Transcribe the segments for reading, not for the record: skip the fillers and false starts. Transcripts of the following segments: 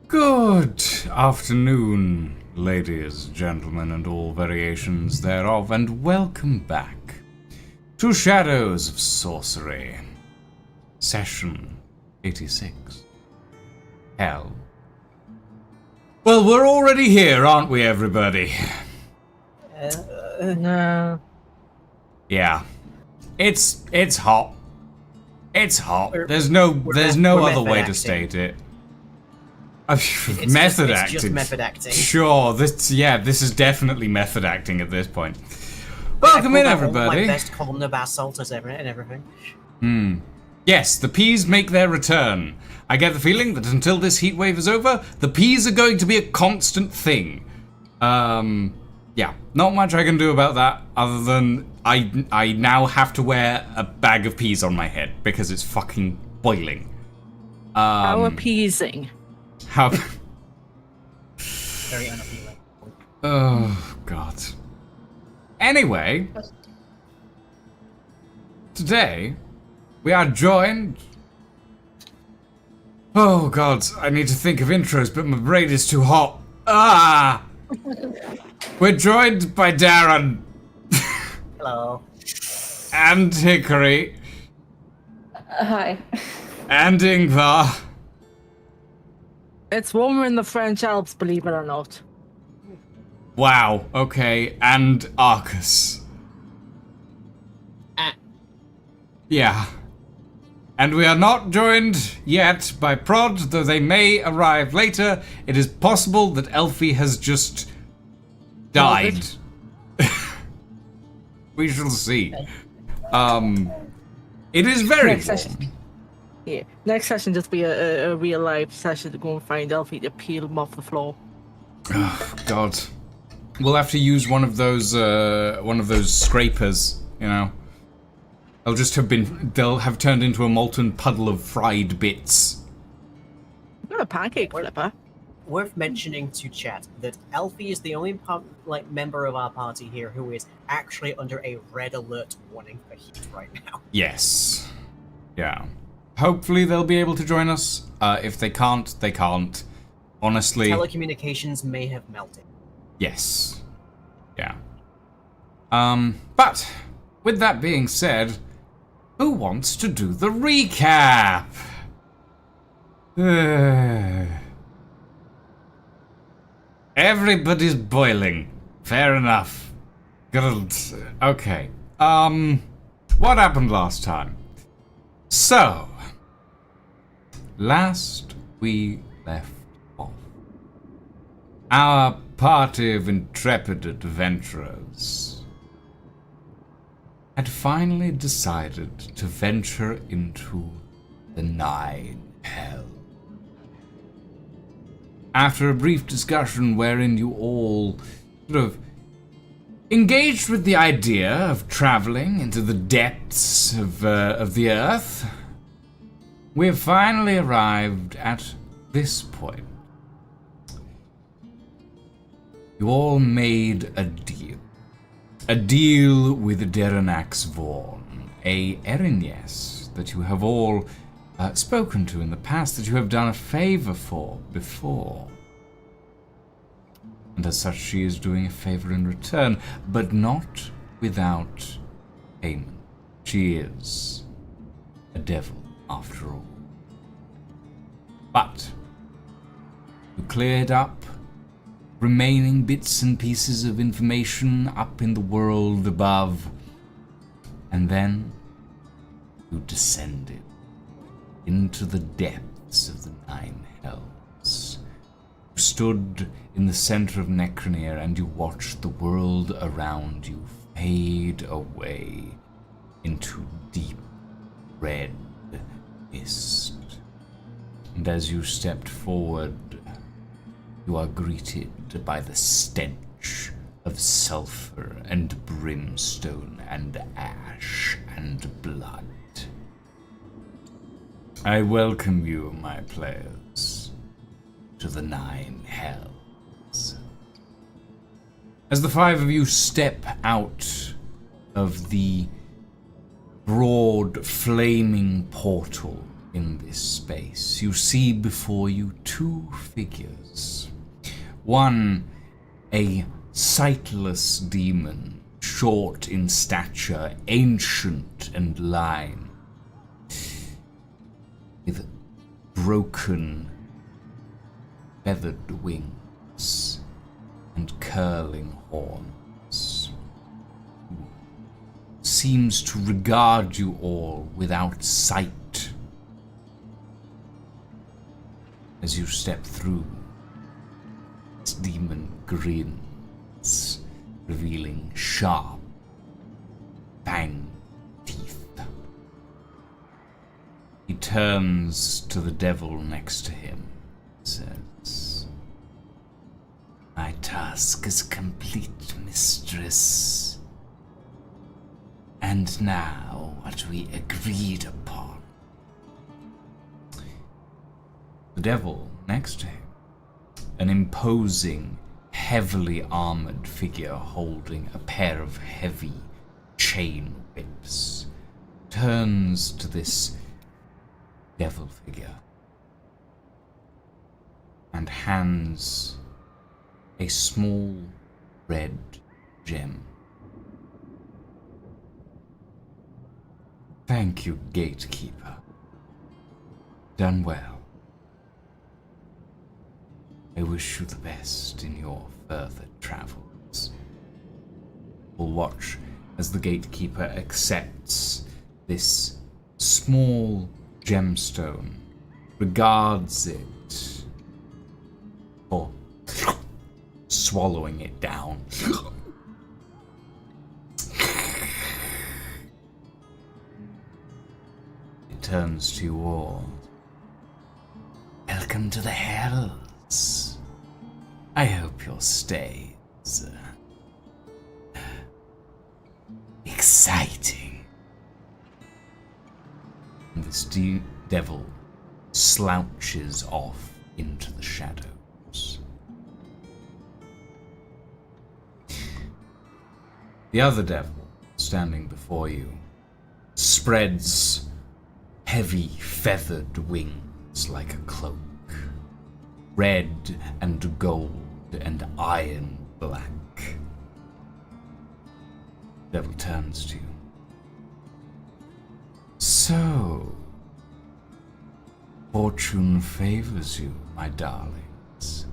Good afternoon, ladies, gentlemen, and all variations thereof, and welcome back to Shadows of Sorcery, Session 86. Hell. Well, we're already here, aren't we, everybody? No. Yeah. It's hot. It's hot. There's no other way to state it. Method acting. It's just method acting. Sure, this is definitely method acting at this point. Welcome in, everybody. My best column of assault and everything. Yes, the peas make their return. I get the feeling that until this heat wave is over, the peas are going to be a constant thing. Yeah, not much I can do about that other than I now have to wear a bag of peas on my head because it's fucking boiling. How appeasing. How? Very unappealing. Oh, God. Anyway, today we are joined. Oh, God, I need to think of intros, but my brain is too hot. Ah! We're joined by Darren. Hello. And Hickory. Hi. And Ingvar. It's warmer in the French Alps, believe it or not. Wow, okay, and Arcus. Yeah. And we are not joined yet by Prod, though they may arrive later. It is possible that Elfie has just died. We shall see. It is very Next session. Yeah. Next session just be a real life session to go and find Elfie to peel him off the floor. Oh, God. We'll have to use one of those scrapers, you know. They'll have turned into a molten puddle of fried bits. Not a pancake flipper. Worth mentioning to chat that Elfie is the only member of our party here who is actually under a red alert warning for heat right now. Yes. Yeah. Hopefully they'll be able to join us. If they can't, they can't. Honestly. Telecommunications may have melted. Yes. Yeah. But with that being said, who wants to do the recap? Everybody's boiling. Fair enough. Good. Okay. What happened last time? So, last we left off, our party of intrepid adventurers had finally decided to venture into the Nine Hells. After a brief discussion wherein you all sort of engaged with the idea of traveling into the depths of the earth, we have finally arrived at this point. You all made a deal. A deal with Deranax Vorn, a Erinies that you have all spoken to in the past, that you have done a favor for before. And as such, she is doing a favor in return, but not without payment. She is a devil, after all. But you cleared up remaining bits and pieces of information up in the world above, and then you descended into the depths of the Nine Hells. You stood in the center of Necroneer and you watched the world around you fade away into deep red mist. And as you stepped forward, you are greeted by the stench of sulfur and brimstone and ash and blood. I welcome you, my players, to the Nine Hells. As the five of you step out of the broad, flaming portal in this space, you see before you two figures. One, a sightless demon, short in stature, ancient and lined, with broken feathered wings and curling horns, seems to regard you all without sight as you step through. This demon grins, revealing sharp, fanged teeth. He turns to the devil next to him and says, "My task is complete, mistress. And now what we agreed upon." The devil next to him, an imposing, heavily armored figure holding a pair of heavy chain whips, turns to this devil figure and hands a small red gem. "Thank you, gatekeeper. Done well. I wish you the best in your further travels." We'll watch as the gatekeeper accepts this small gemstone, regards it, or swallowing it down. It turns to you all. "Welcome to the Hells. I hope your stay is exciting." And this devil slouches off into the shadows. The other devil, standing before you, spreads heavy feathered wings like a cloak, red and gold and iron black. The devil turns to you. "So, fortune favors you, my darlings.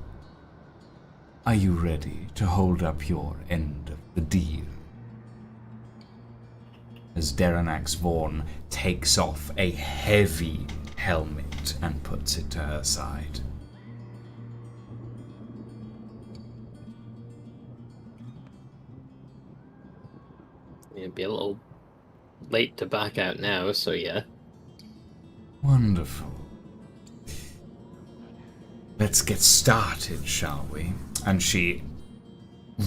Are you ready to hold up your end of the deal?" As Deranax Vaughn takes off a heavy helmet and puts it to her side. It'd be a little late to back out now, so yeah. Wonderful. Let's get started, shall we? And she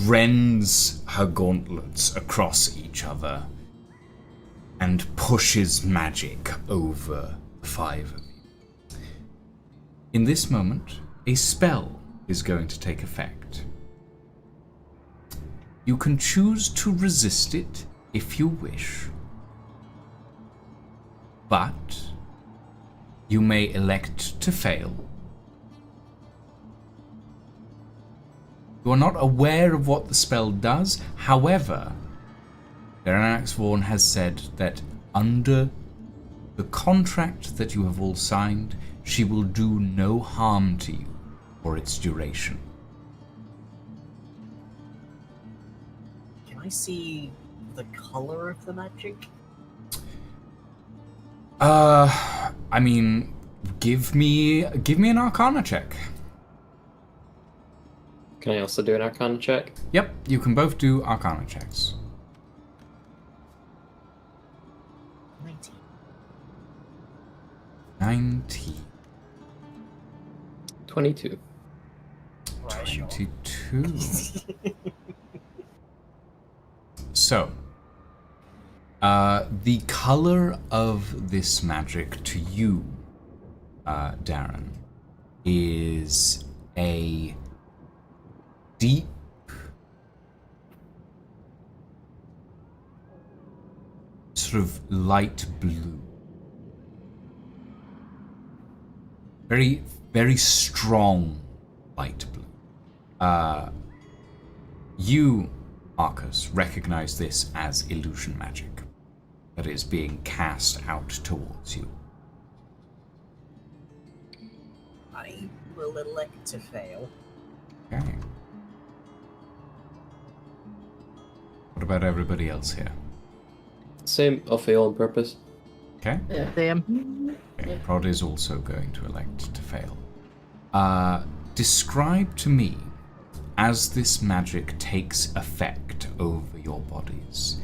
rends her gauntlets across each other and pushes magic over the five of you. In this moment, a spell is going to take effect. You can choose to resist it if you wish, but you may elect to fail. You are not aware of what the spell does, however, Deranax Vaughn has said that under the contract that you have all signed, she will do no harm to you for its duration. Can I see the color of the magic? I mean, give me an Arcana check. Can I also do an Arcana check? Yep, you can both do Arcana checks. 19. 19. 22. Right, sure. 22. So, the color of this magic to you, Darren, is a deep sort of light blue. Very, very strong light blue. You, Arcus, recognize this as illusion magic that is being cast out towards you. I will elect to fail. Okay. What about everybody else here? Same, I'll fail on purpose. Okay. Yeah. Same. Okay. Prod is also going to elect to fail. Describe to me, as this magic takes effect over your bodies,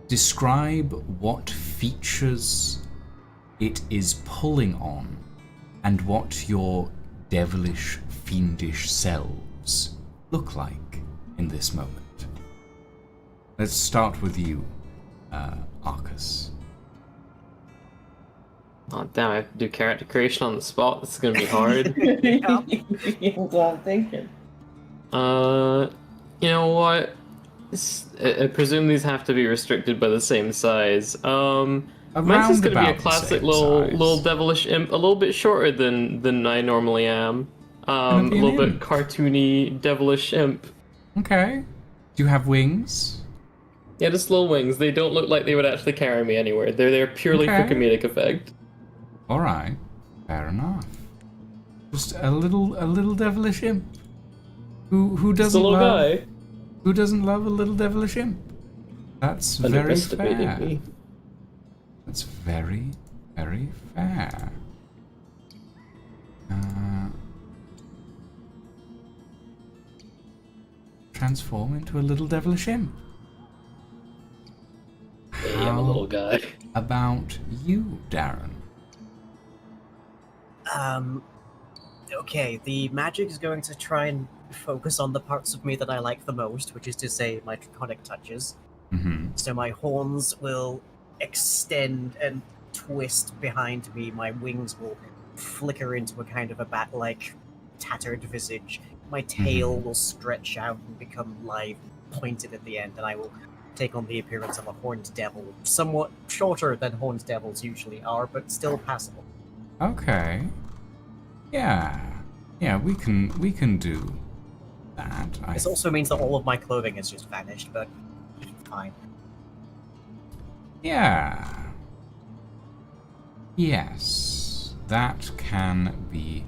describe what features it is pulling on and what your devilish, fiendish selves look like in this moment. Let's start with you, Arcus. Oh damn, I have to do character creation on the spot. This is gonna be hard. That's what I'm thinking. You know what? I presume these have to be restricted by the same size. Mine's just gonna be about a the classic same little size. devilish imp, a little bit shorter than I normally am. A Gonna be an little bit imp. cartoony devilish imp. Okay. Do you have wings? Yeah, just little wings. They don't look like they would actually carry me anywhere. They're there purely for Okay. comedic effect. All right. Fair enough. Just a little devilish imp. Who Just a doesn't little love guy. who doesn't love a little devilish imp? That's very Underestimating fair. me. That's very, very fair. Transform into a little devilish imp. Hey, I'm a little guy. About you, Darren? Okay, the magic is going to try and focus on the parts of me that I like the most, which is to say my draconic touches. Mm-hmm. So my horns will extend and twist behind me, my wings will flicker into a kind of a bat-like tattered visage, my tail will stretch out and become live, pointed at the end, and I will take on the appearance of a horned devil, somewhat shorter than horned devils usually are, but still passable. Okay. Yeah. Yeah, we can do that. This also means that all of my clothing has just vanished, but fine. Yeah. Yes. That can be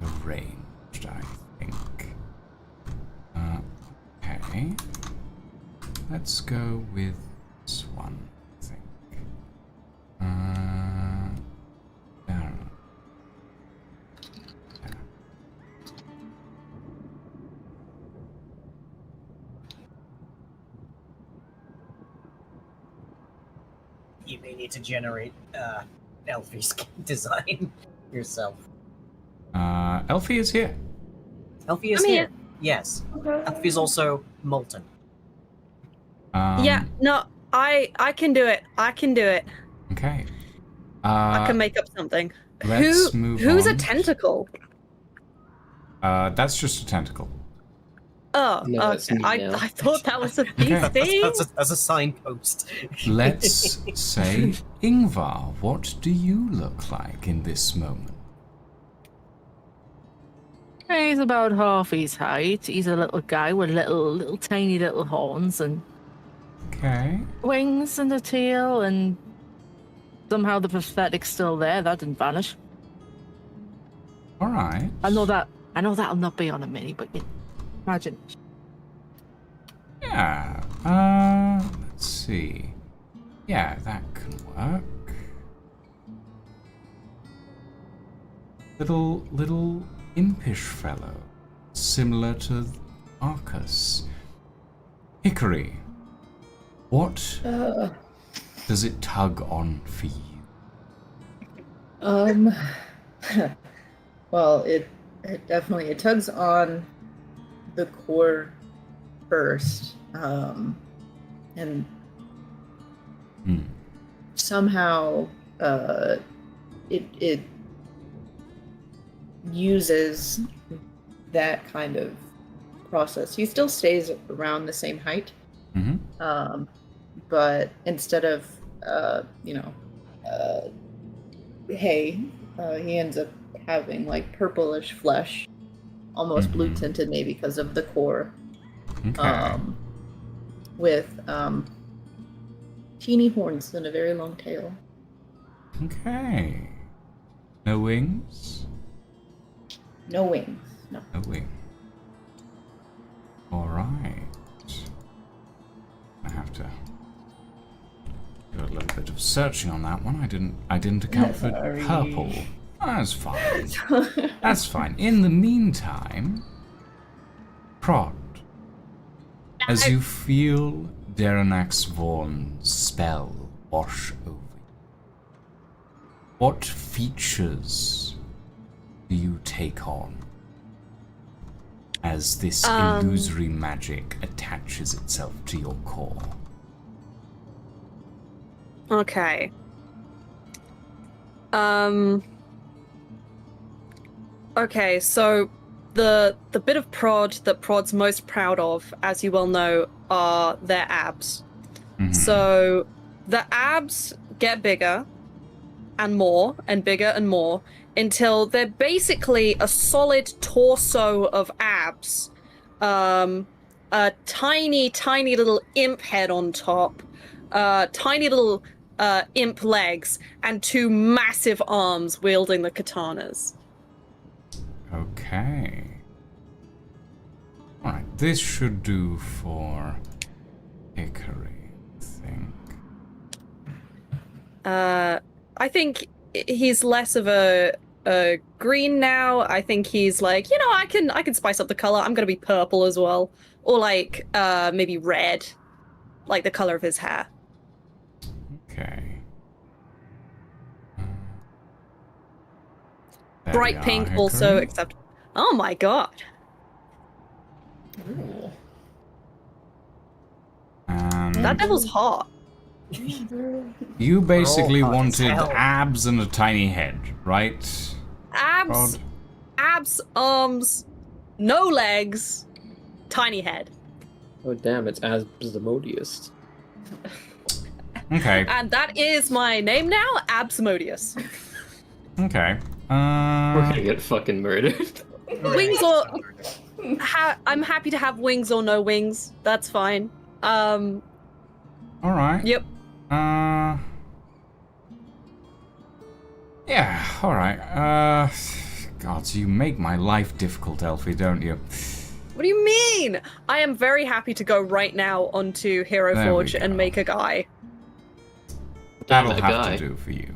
arranged, I think. Okay. Let's go with this one, I think. There. You may need to generate Elfie's design yourself. Elfie is here. Elfie is I'm here. here. Yes. Elfie's also molten. Yeah, no, I can do it. I can do it. Okay. I can make up something. Let's move Who's on. a tentacle? That's just a tentacle. Oh, No, that's okay. me now. I thought that was a Okay. big thing. That's a signpost. Let's say, Ingvar, what do you look like in this moment? He's about half his height. He's a little guy with little tiny little horns and Okay. wings and a tail, and somehow the prosthetic's still there. That didn't vanish. All right. I know that'll not be on a mini, but imagine. Yeah. Let's see. Yeah, that can work. Little impish fellow, similar to Arcus. Hickory, what does it tug on for you? Well, it definitely tugs on the core first, and somehow it uses that kind of process. He still stays around the same height, but instead of hay, he ends up having like purplish flesh, almost blue tinted maybe because of the core. Okay. With teeny horns and a very long tail. Okay. No wings? No wings. No. No wings. Alright. I have to do a little bit of searching on that one. I didn't account for Sorry. purple. That's fine. That's fine. In the meantime, Prod, as you feel Derenax Vaughn's spell wash over you, what features do you take on as this illusory magic attaches itself to your core? Okay. Okay, so the bit of Prod that Prod's most proud of, as you well know, are their abs. So the abs get bigger and more and bigger and more until they're basically a solid torso of abs. A tiny, tiny little imp head on top, tiny little imp legs, and two massive arms wielding the katanas. Okay. Alright, this should do for Hickory, I think. I think he's less of a green now. I think he's like, I can spice up the color. I'm gonna be purple as well, or like maybe red, like the color of his hair. Okay. There Bright we are, pink Hickory. also, except, oh my god. Ooh. And That devil's hot. you basically We're all hot as wanted hell. abs and a tiny head, right? Abs, Prod? abs, arms, no legs, tiny head. Oh damn, it's Asmodius. Okay. And that is my name now, Absmodius. Okay. We're gonna get fucking murdered. Wings or... I'm happy to have wings or no wings. That's fine. Alright. Yep. Yeah, alright. God, so you make my life difficult, Elfie, don't you? What do you mean? I am very happy to go right now onto Hero There we Forge and go. make a guy. That'll Damn it, have guy. to do for you.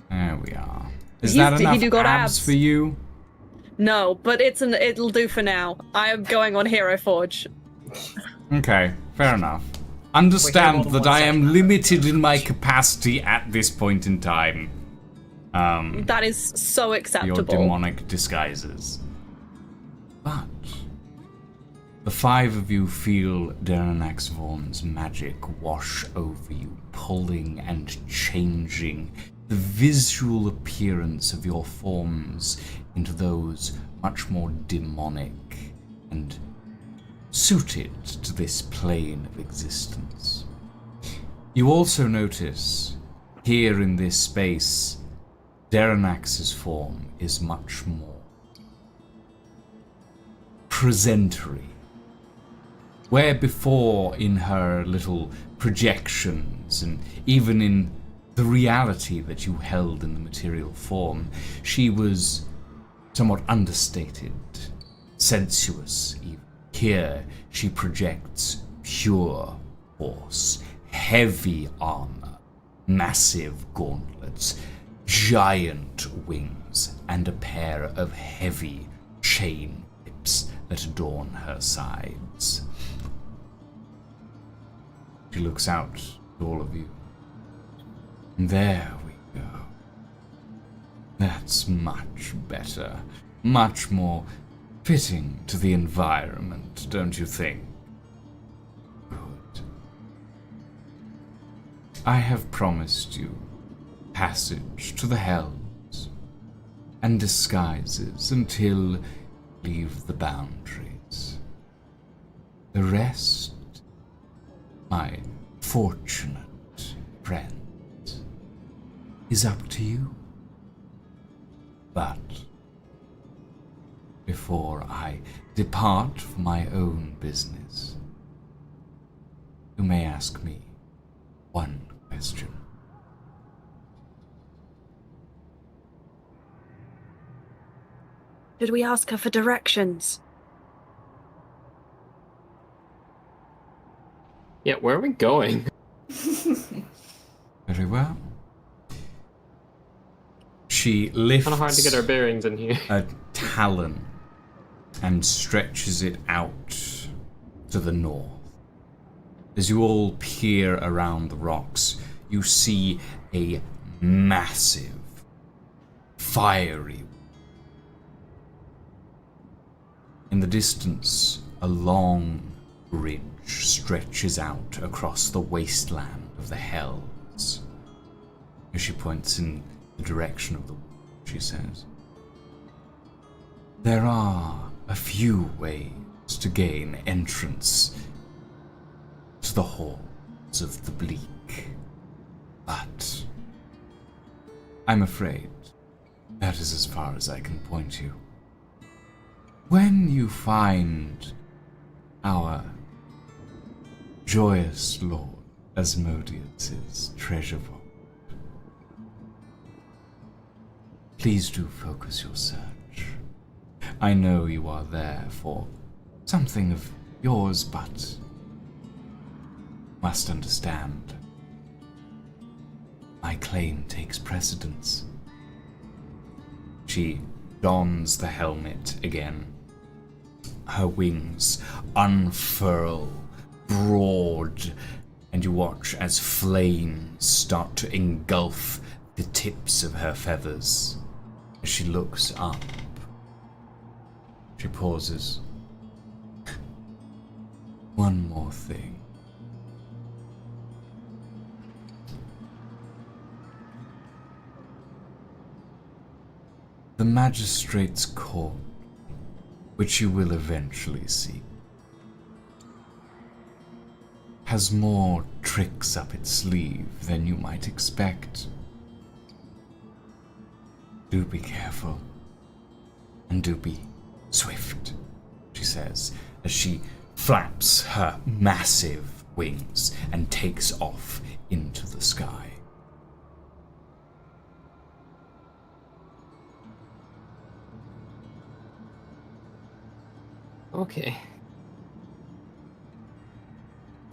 There we are. Is He's- that he enough do got abs abs. for you? No, but it'll do for now. I am going on Hero Forge. Okay, fair enough. Understand more than that one I am section. limited in my capacity at this point in time. That is so Your acceptable. demonic disguises. But the five of you feel Derenax Vaughn's magic wash over you, pulling and changing the visual appearance of your forms into those much more demonic and suited to this plane of existence. You also notice, here in this space, Derenax's form is much more presentory. Where before in her little projections and even in the reality that you held in the material form, she was somewhat understated, sensuous even. Here she projects pure force, heavy armor, massive gauntlets, giant wings, and a pair of heavy chain whips that adorn her sides. She looks out at all of you. There we go. That's much better. Much more fitting to the environment, don't you think? Good. I have promised you passage to the Hells and disguises until you leave the boundaries. The rest, my fortunate friends, is up to you. But before I depart for my own business, you may ask me one question. Did we ask her for directions? Yeah, where are we going? Very well. She lifts Kind of hard to get our bearings in here. a talon and stretches it out to the north. As you all peer around the rocks, you see a massive, fiery. In the distance, a long ridge stretches out across the wasteland of the Hells. As she points in the direction of the wall, she says, "There are a few ways to gain entrance to the halls of the Bleak, but I'm afraid that is as far as I can point you. When you find our joyous Lord Asmodeus' treasure vault, please do focus your search. I know you are there for something of yours, but must understand, my claim takes precedence." She dons the helmet again. Her wings unfurl broad, and you watch as flames start to engulf the tips of her feathers. As she looks up, she pauses. One more thing. The magistrate's court, which you will eventually see, has more tricks up its sleeve than you might expect. Do be careful, and do be swift, she says, as she flaps her massive wings and takes off into the sky. Okay.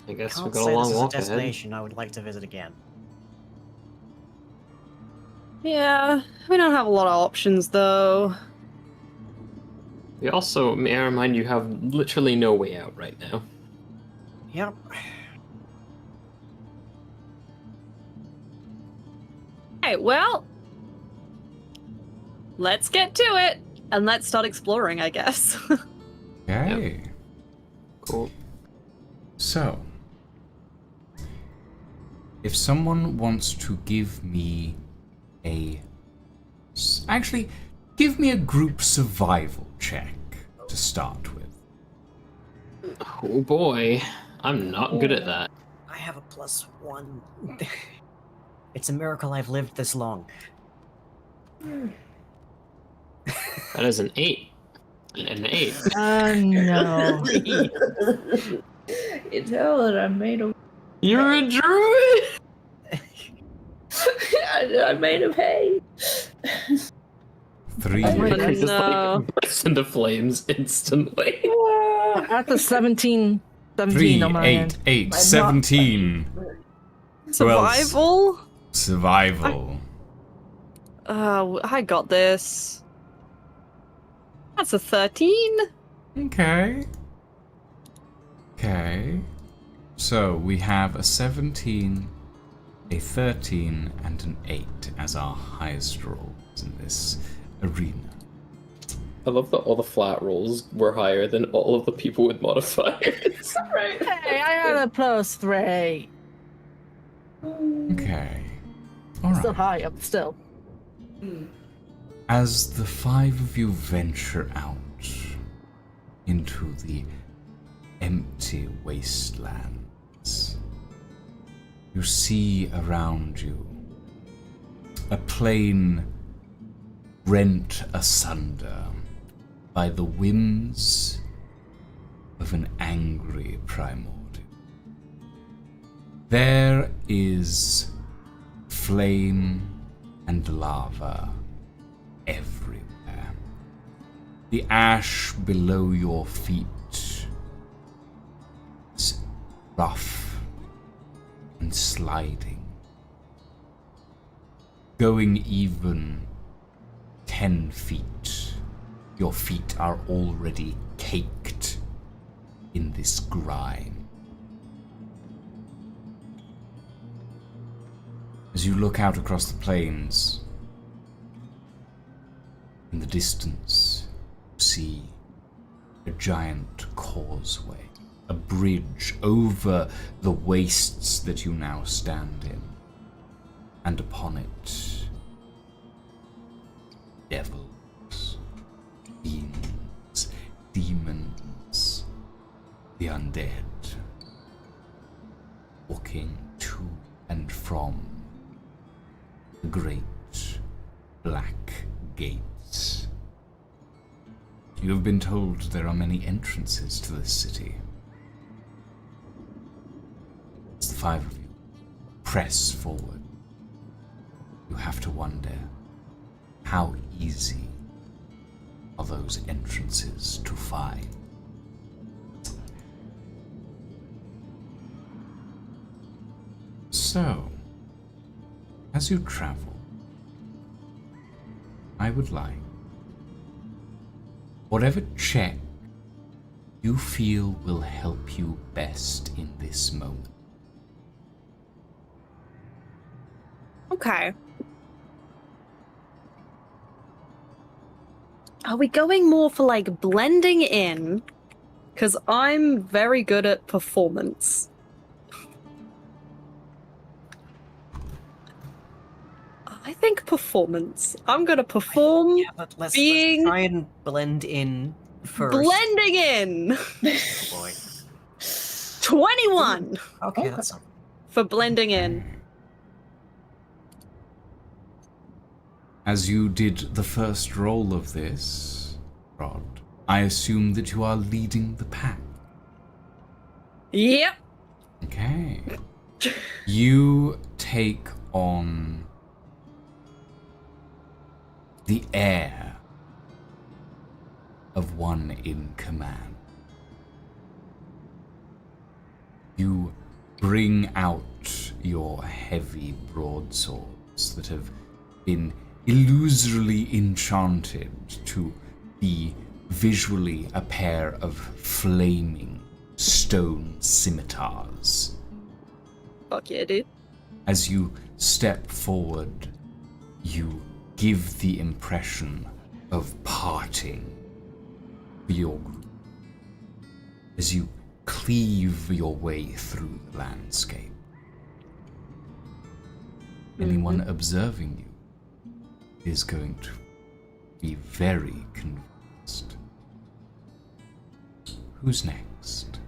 I guess Can't we've got say a long this is a walk ahead. destination I would like to visit again. Yeah, we don't have a lot of options though. We also, may I remind you, have literally no way out right now. Yep. Hey, well, let's get to it and let's start exploring, I guess. Okay. Cool. So, if someone wants to give me actually, give me a group survival check to start with. Oh boy, I'm not good at that. I have a +1. It's a miracle I've lived this long. That is an 8. An 8. No. You tell that I'm made of. You're a druid! I'm made of hay. 3, my Just No. like bursts into flames instantly. At the 17 3, on my 8, end. 8, I'm not- 17. Survival? Survival. I got this. That's a 13. Okay. Okay. So we have a 17, a 13, and an 8 as our highest rolls in this arena. I love that all the flat rolls were higher than all of the people with modifiers. Right. Hey, I had a +3. Okay. Still Alright. high up, still. As the 5 of you venture out into the empty wastelands, you see around you a plane rent asunder by the whims of an angry primordial. There is flame and lava everywhere. The ash below your feet is rough and sliding, going even 10 feet. Your feet are already caked in this grime. As you look out across the plains, in the distance, you see a giant causeway, a bridge over the wastes that you now stand in, and upon it, devils, fiends, demons, the undead, walking to and from the great black gates. You have been told there are many entrances to this city. As the five of you press forward, you have to wonder how easy are those entrances to find. So, as you travel, I would like whatever check you feel will help you best in this moment. Okay. Are we going more for like blending in? Because I'm very good at performance. I think performance. I'm gonna perform Yeah, but let's try and blend in first. blending in. Oh boy. 21 Okay, that's not... for blending in. As you did the first roll of this, Rod, I assume that you are leading the pack. Yep. Okay. You take on the air of one in command. You bring out your heavy broadswords that have been illusorily enchanted to be visually a pair of flaming stone scimitars. Fuck yeah, dude. As you step forward, you give the impression of parting for your group as you cleave your way through the landscape. Anyone observing you is going to be very convinced. Who's next?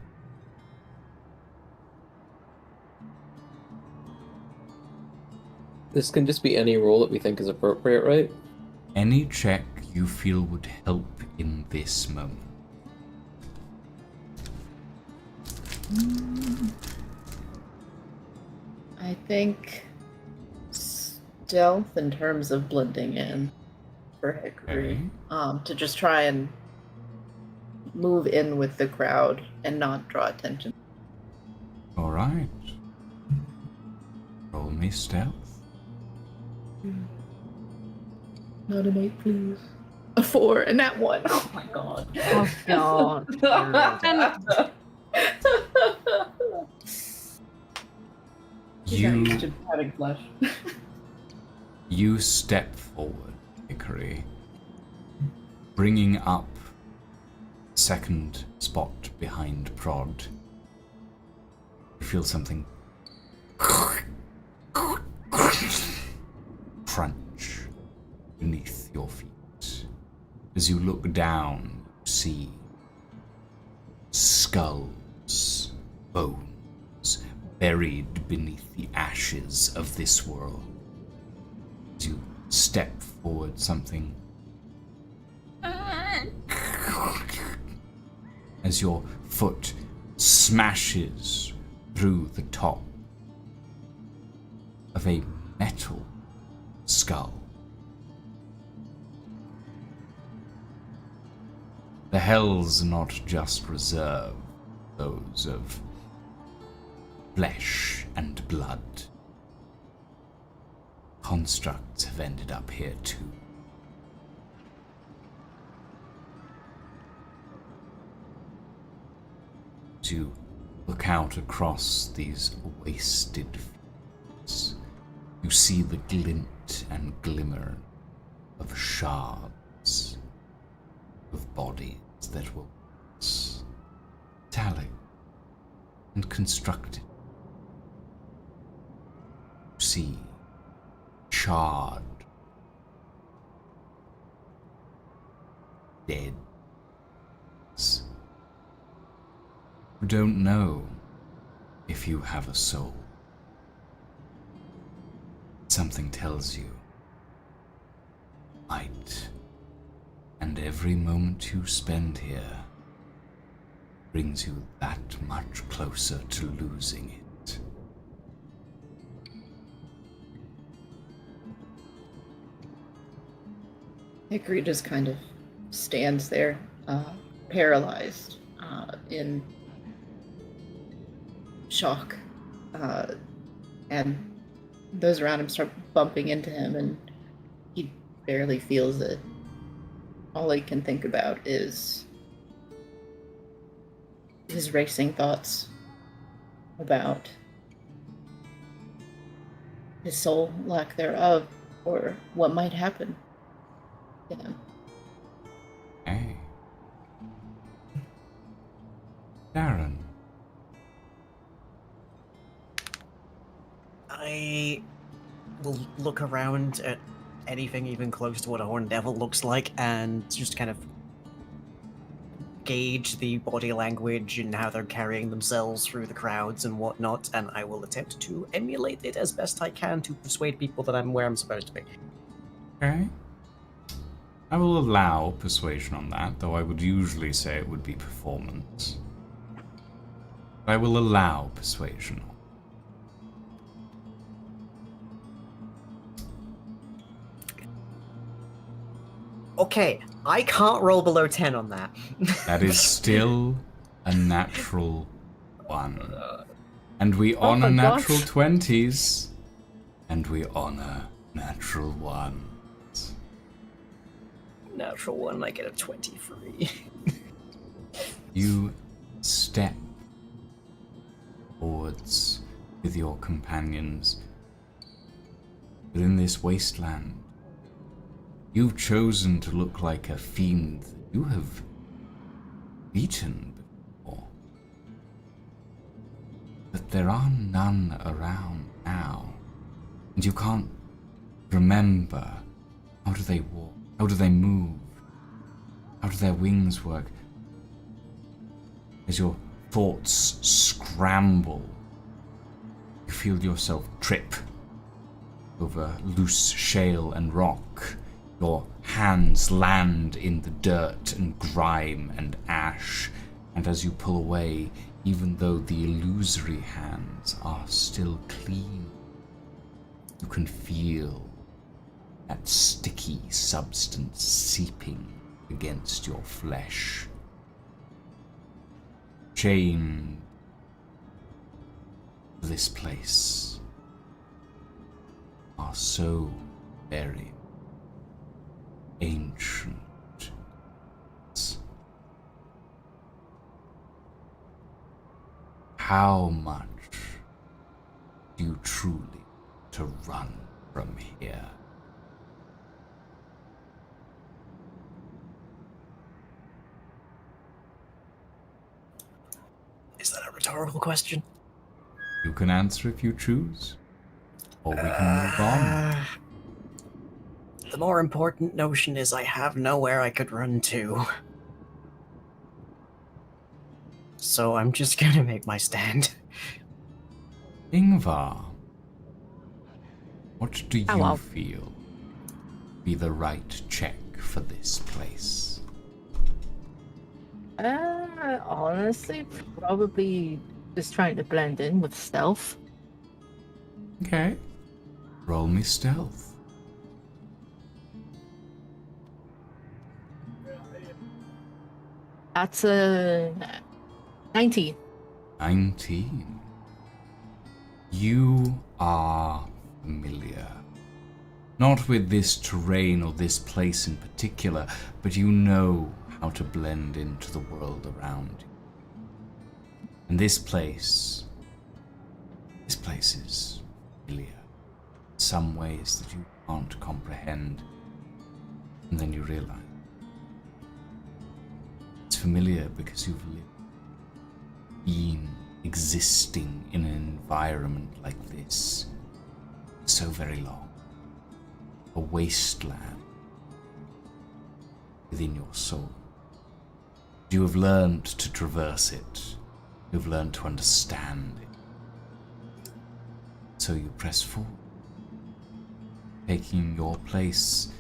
This can just be any roll that we think is appropriate, right? Any check you feel would help in this moment. I think stealth in terms of blending in for Hickory. To just try and move in with the crowd and not draw attention. All right. Roll me stealth. Not an 8, please. A 4, and that 1. Oh my god. Oh god. Used to having flesh. You step forward, Hickory, bringing up second spot behind Prod. You feel something crunch beneath your feet. As you look down, you see skulls, bones, buried beneath the ashes of this world. As you step forward, something as your foot smashes through the top of a metal skull. The hells are not just reserved those of flesh and blood. Constructs have ended up here too. As you look out across these wasted fields, you see the glint and glimmer of shards of bodies that were once metallic and constructed. You see charred, dead. You don't know if you have a soul. Something tells you might, and every moment you spend here brings you that much closer to losing it. Hickory just kind of stands there, paralyzed, in shock, and those around him start bumping into him, and he barely feels it. All he can think about is his racing thoughts about his soul, lack thereof, or what might happen to him. Hey. Darren. I will look around at anything even close to what a horned devil looks like and just kind of gauge the body language and how they're carrying themselves through the crowds and whatnot, and I will attempt to emulate it as best I can to persuade people that I'm where I'm supposed to be. Okay. I will allow persuasion on that, though I would usually say it would be performance. I will allow persuasion. Okay, I can't roll below 10 on that. That is still a natural 1. And we honor my natural gosh. 20s. And we honor natural 1s. Natural 1, I get a 23. You step forwards with your companions within this wasteland. You've chosen to look like a fiend that you have beaten before. But there are none around now, and you can't remember. How do they walk? How do they move? How do their wings work? As your thoughts scramble, you feel yourself trip over loose shale and rock. Your hands land in the dirt and grime and ash, and as you pull away, even though the illusory hands are still clean, you can feel that sticky substance seeping against your flesh. Chained to this place are so very ancient. How much do you truly to run from here? Is that a rhetorical question? You can answer if you choose, or we can move on. The more important notion is I have nowhere I could run to. So I'm just gonna make my stand. Ingvar, what do you Oh, well. feel? be the right check for this place? Honestly, probably just trying to blend in with stealth. Okay. Roll me stealth. That's a 19. 19. You are familiar. Not with this terrain or this place in particular, but you know how to blend into the world around you. And this place is familiar in some ways that you can't comprehend. And then you realize it's familiar because you've been existing in an environment like this so very long. A wasteland within your soul. You have learned to traverse it. You have learned to understand it. So you press forward, taking your place,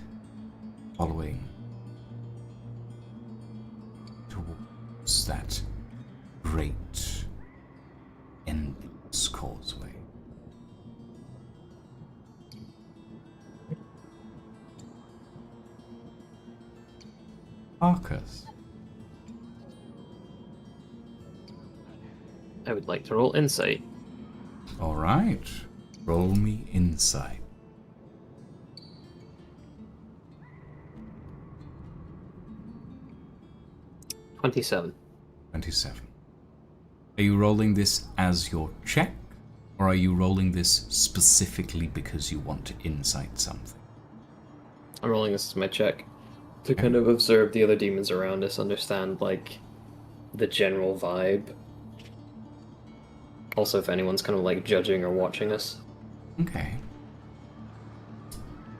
following towards that great, endless causeway. Marcus. I would like to roll insight. All right. Roll me insight. $27. 27. Are you rolling this as your check, or are you rolling this specifically because you want to insight something? I'm rolling this as my check to kind of observe the other demons around us, understand like the general vibe. Also, if anyone's kind of like judging or watching us. Okay.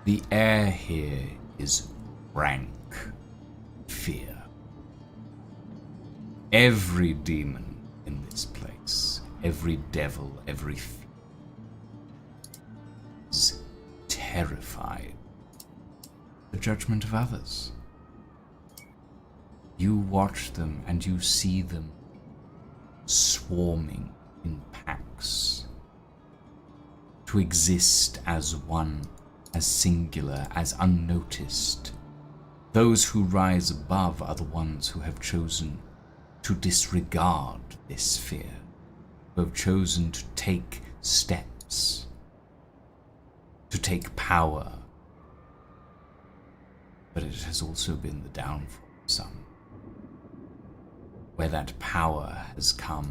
The air here is rank fear. Every demon in this place, every devil, every fiend is terrified of the judgment of others. You watch them and you see them swarming in packs to exist as one, as singular, as unnoticed. Those who rise above are the ones who have chosen to disregard this fear, who have chosen to take steps, to take power. But it has also been the downfall of some, where that power has come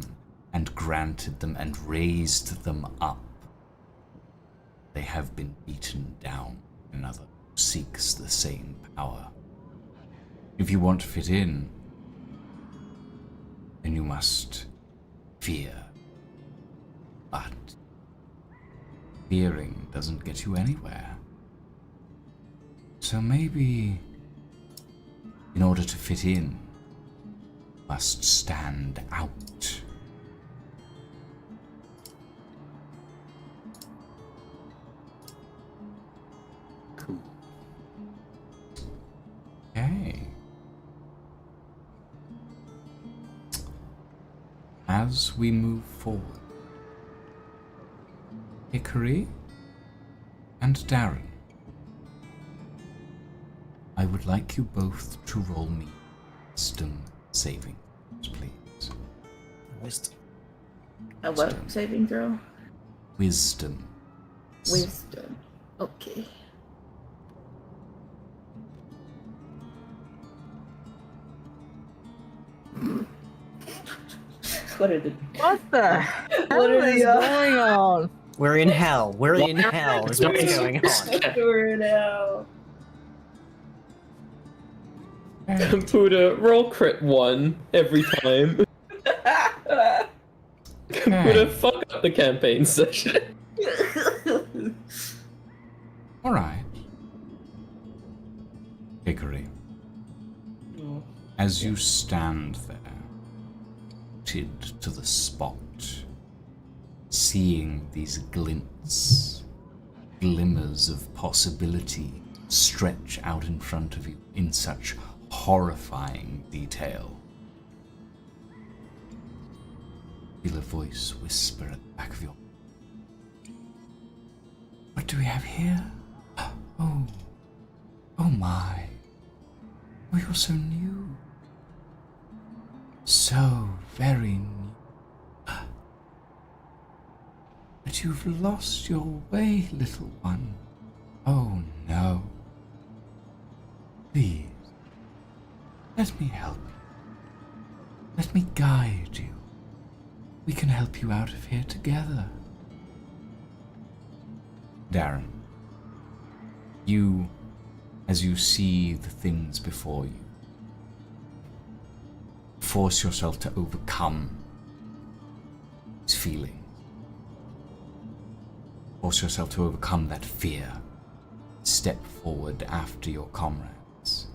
and granted them and raised them up. They have been beaten down. Another seeks the same power. If you want to fit in, then you must fear. But fearing doesn't get you anywhere. So maybe, in order to fit in, you must stand out. Okay. As we move forward, Hickory and Darren, I would like you both to roll me wisdom saving throws, please. Wisdom. A what saving throw? Wisdom. Wisdom. Okay. What are the What the What hell are is the going on? We're in hell. We're in hell is what's going on. We're now. Buddha, roll crit 1 every time. Buddha, fuck up the campaign session. All right. Hickory, as you stand there, rooted to the spot, seeing these glimmers of possibility stretch out in front of you in such horrifying detail. Feel a voice whisper at the back of your... What do we have here? Oh my. Oh, you're so new. So very new. But you've lost your way, little one. Oh no. Please, let me help you. Let me guide you. We can help you out of here together. Darren, as you see the things before you, force yourself to overcome these feelings. Force yourself to overcome that fear. Step forward after your comrades.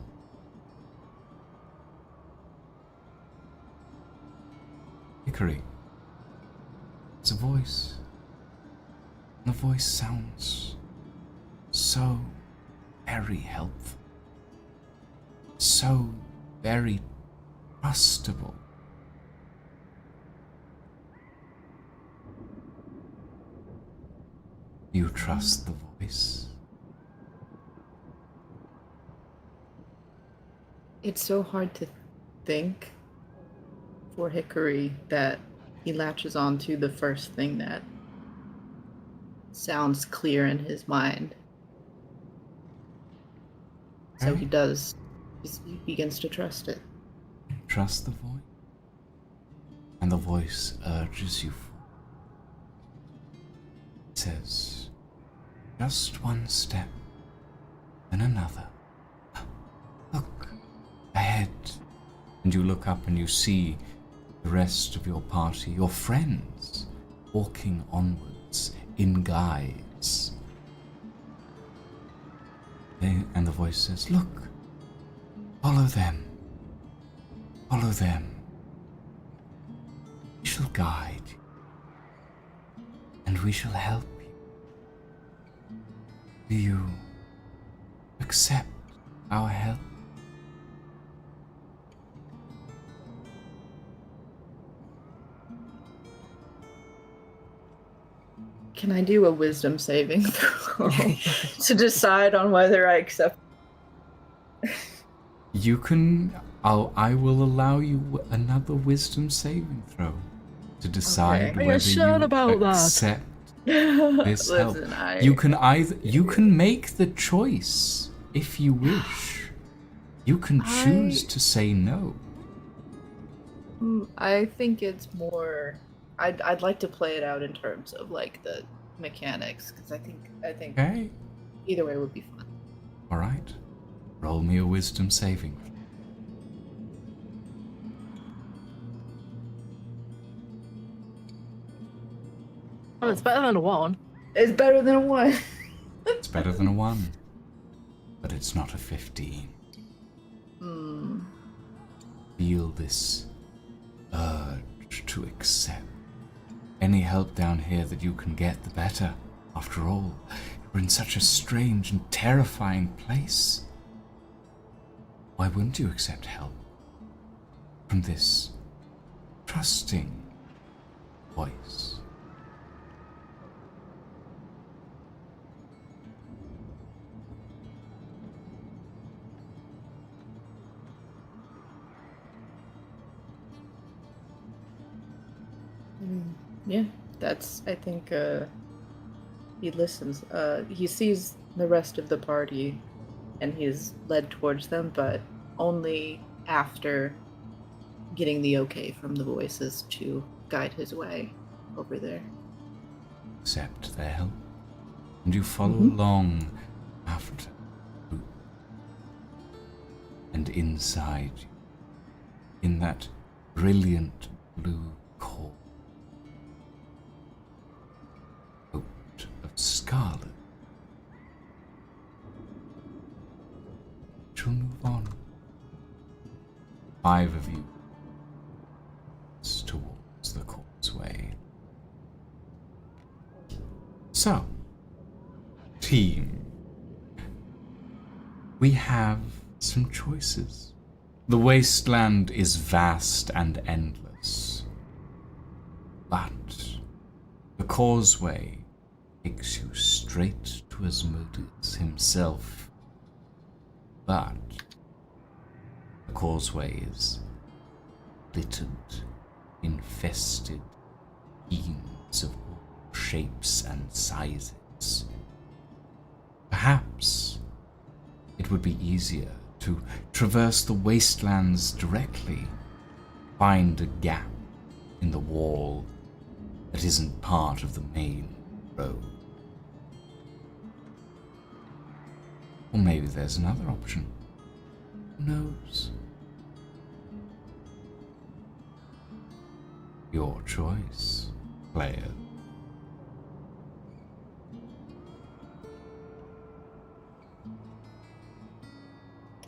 Hickory, it's a voice. The voice sounds so very helpful, so very trustable. Do you trust the voice? It's so hard to think for Hickory that he latches on to the first thing that sounds clear in his mind. So he begins to trust it. Trust the voice, and the voice urges you forward. It says, just one step, then another. Look ahead, and you look up and you see the rest of your party, your friends, walking onwards in guise. And the voice says, look, follow them. Follow them. We shall guide you, and we shall help you. Do you accept our help? Can I do a wisdom saving throw to decide on whether I accept? You can. I will allow you another wisdom saving throw to decide Okay. Are you whether sure you about that? accept this help. Listen, You can make the choice if you wish. You can choose to say no. I think it's more. I'd like to play it out in terms of like the mechanics, because I think Okay. either way would be fun. All right. Roll me a wisdom saving. Oh, it's better than a 1. It's better than a 1. It's better than a 1, but it's not a 15. Feel this urge to accept any help down here that you can get, the better. After all, you're in such a strange and terrifying place. Why wouldn't you accept help from this trusting voice? Yeah, that's. I think he listens. He sees the rest of the party, and he's led towards them, but only after getting the okay from the voices to guide his way over there. Accept their help, and you follow along after. And inside you, in that brilliant blue core, coat of scarlet, she'll move on. 5 of you towards the causeway. So, team, we have some choices. The wasteland is vast and endless, but the causeway takes you straight to Asmodeus himself. But the causeway is littered, infested, beams of all shapes and sizes. Perhaps it would be easier to traverse the wastelands directly, find a gap in the wall that isn't part of the main road. Or maybe there's another option. Who knows? Your choice, player.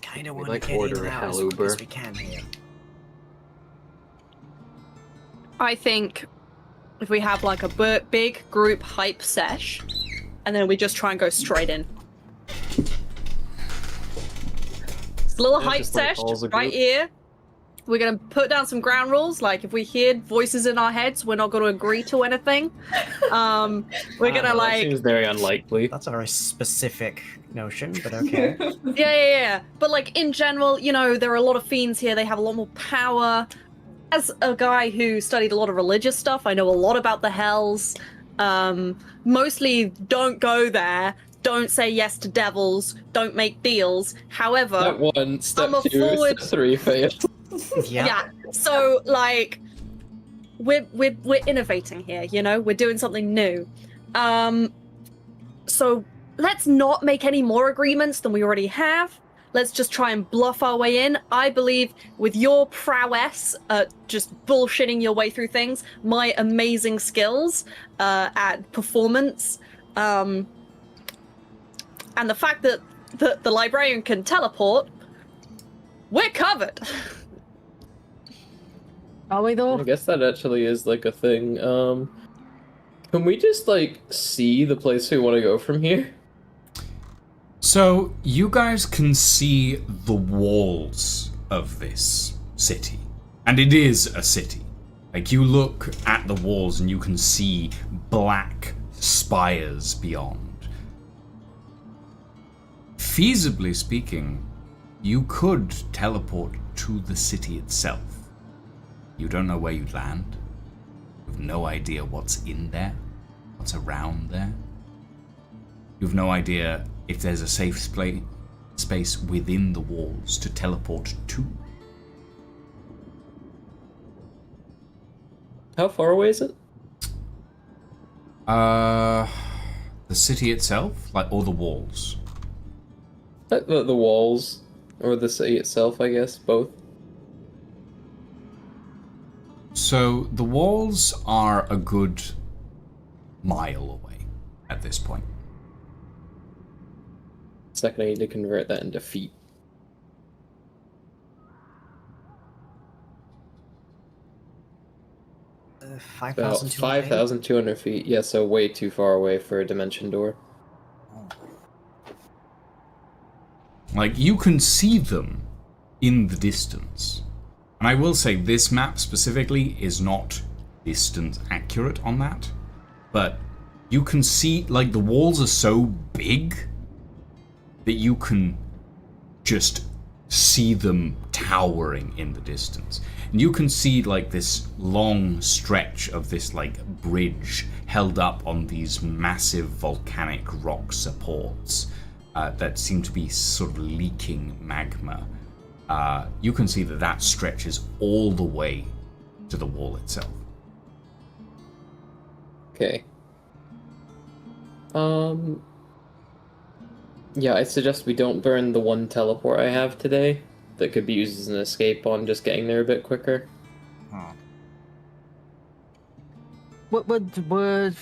Kinda We want might to get order in a now as quick Haluber. as we can here. I think if we have like a big group hype sesh, and then we just try and go straight in. It's a little Yeah, hype just like sesh calls a right group. here. We're gonna put down some ground rules. Like if we hear voices in our heads, we're not gonna agree to anything. We're I gonna don't know, that like seems very unlikely. That's a very specific notion, but okay. yeah. But like in general, you know, there are a lot of fiends here. They have a lot more power. As a guy who studied a lot of religious stuff, I know a lot about the hells. Mostly don't go there. Don't say yes to devils. Don't make deals. However, Step 1, step I'm a 2, forward- step 3 fail. yeah. So like, we're innovating here. You know, we're doing something new. So let's not make any more agreements than we already have. Let's just try and bluff our way in. I believe with your prowess at just bullshitting your way through things, my amazing skills at performance, and the fact that the librarian can teleport, we're covered. Are we I though? guess that actually is like a thing. Can we just like see the place we want to go from here? So, you guys can see the walls of this city. And it is a city. Like, you look at the walls and you can see black spires beyond. Feasibly speaking, you could teleport to the city itself. You don't know where you'd land. You have no idea what's in there, what's around there. You have no idea if there's a safe space within the walls to teleport to. How far away is it? The city itself, like, or the walls? The walls, or the city itself, I guess, both. So the walls are a good mile away at this point. Second, I need to convert that into feet. 5,200 About 5,200 feet. Yeah, so way too far away for a dimension door. Like, you can see them in the distance. And I will say, this map specifically is not distance accurate on that. But you can see, like, the walls are so big that you can just see them towering in the distance. And you can see, like, this long stretch of this, like, bridge held up on these massive volcanic rock supports that seem to be sort of leaking magma. You can see that that stretches all the way to the wall itself. Okay. Yeah, I suggest we don't burn the one teleport I have today that could be used as an escape on just getting there a bit quicker. Would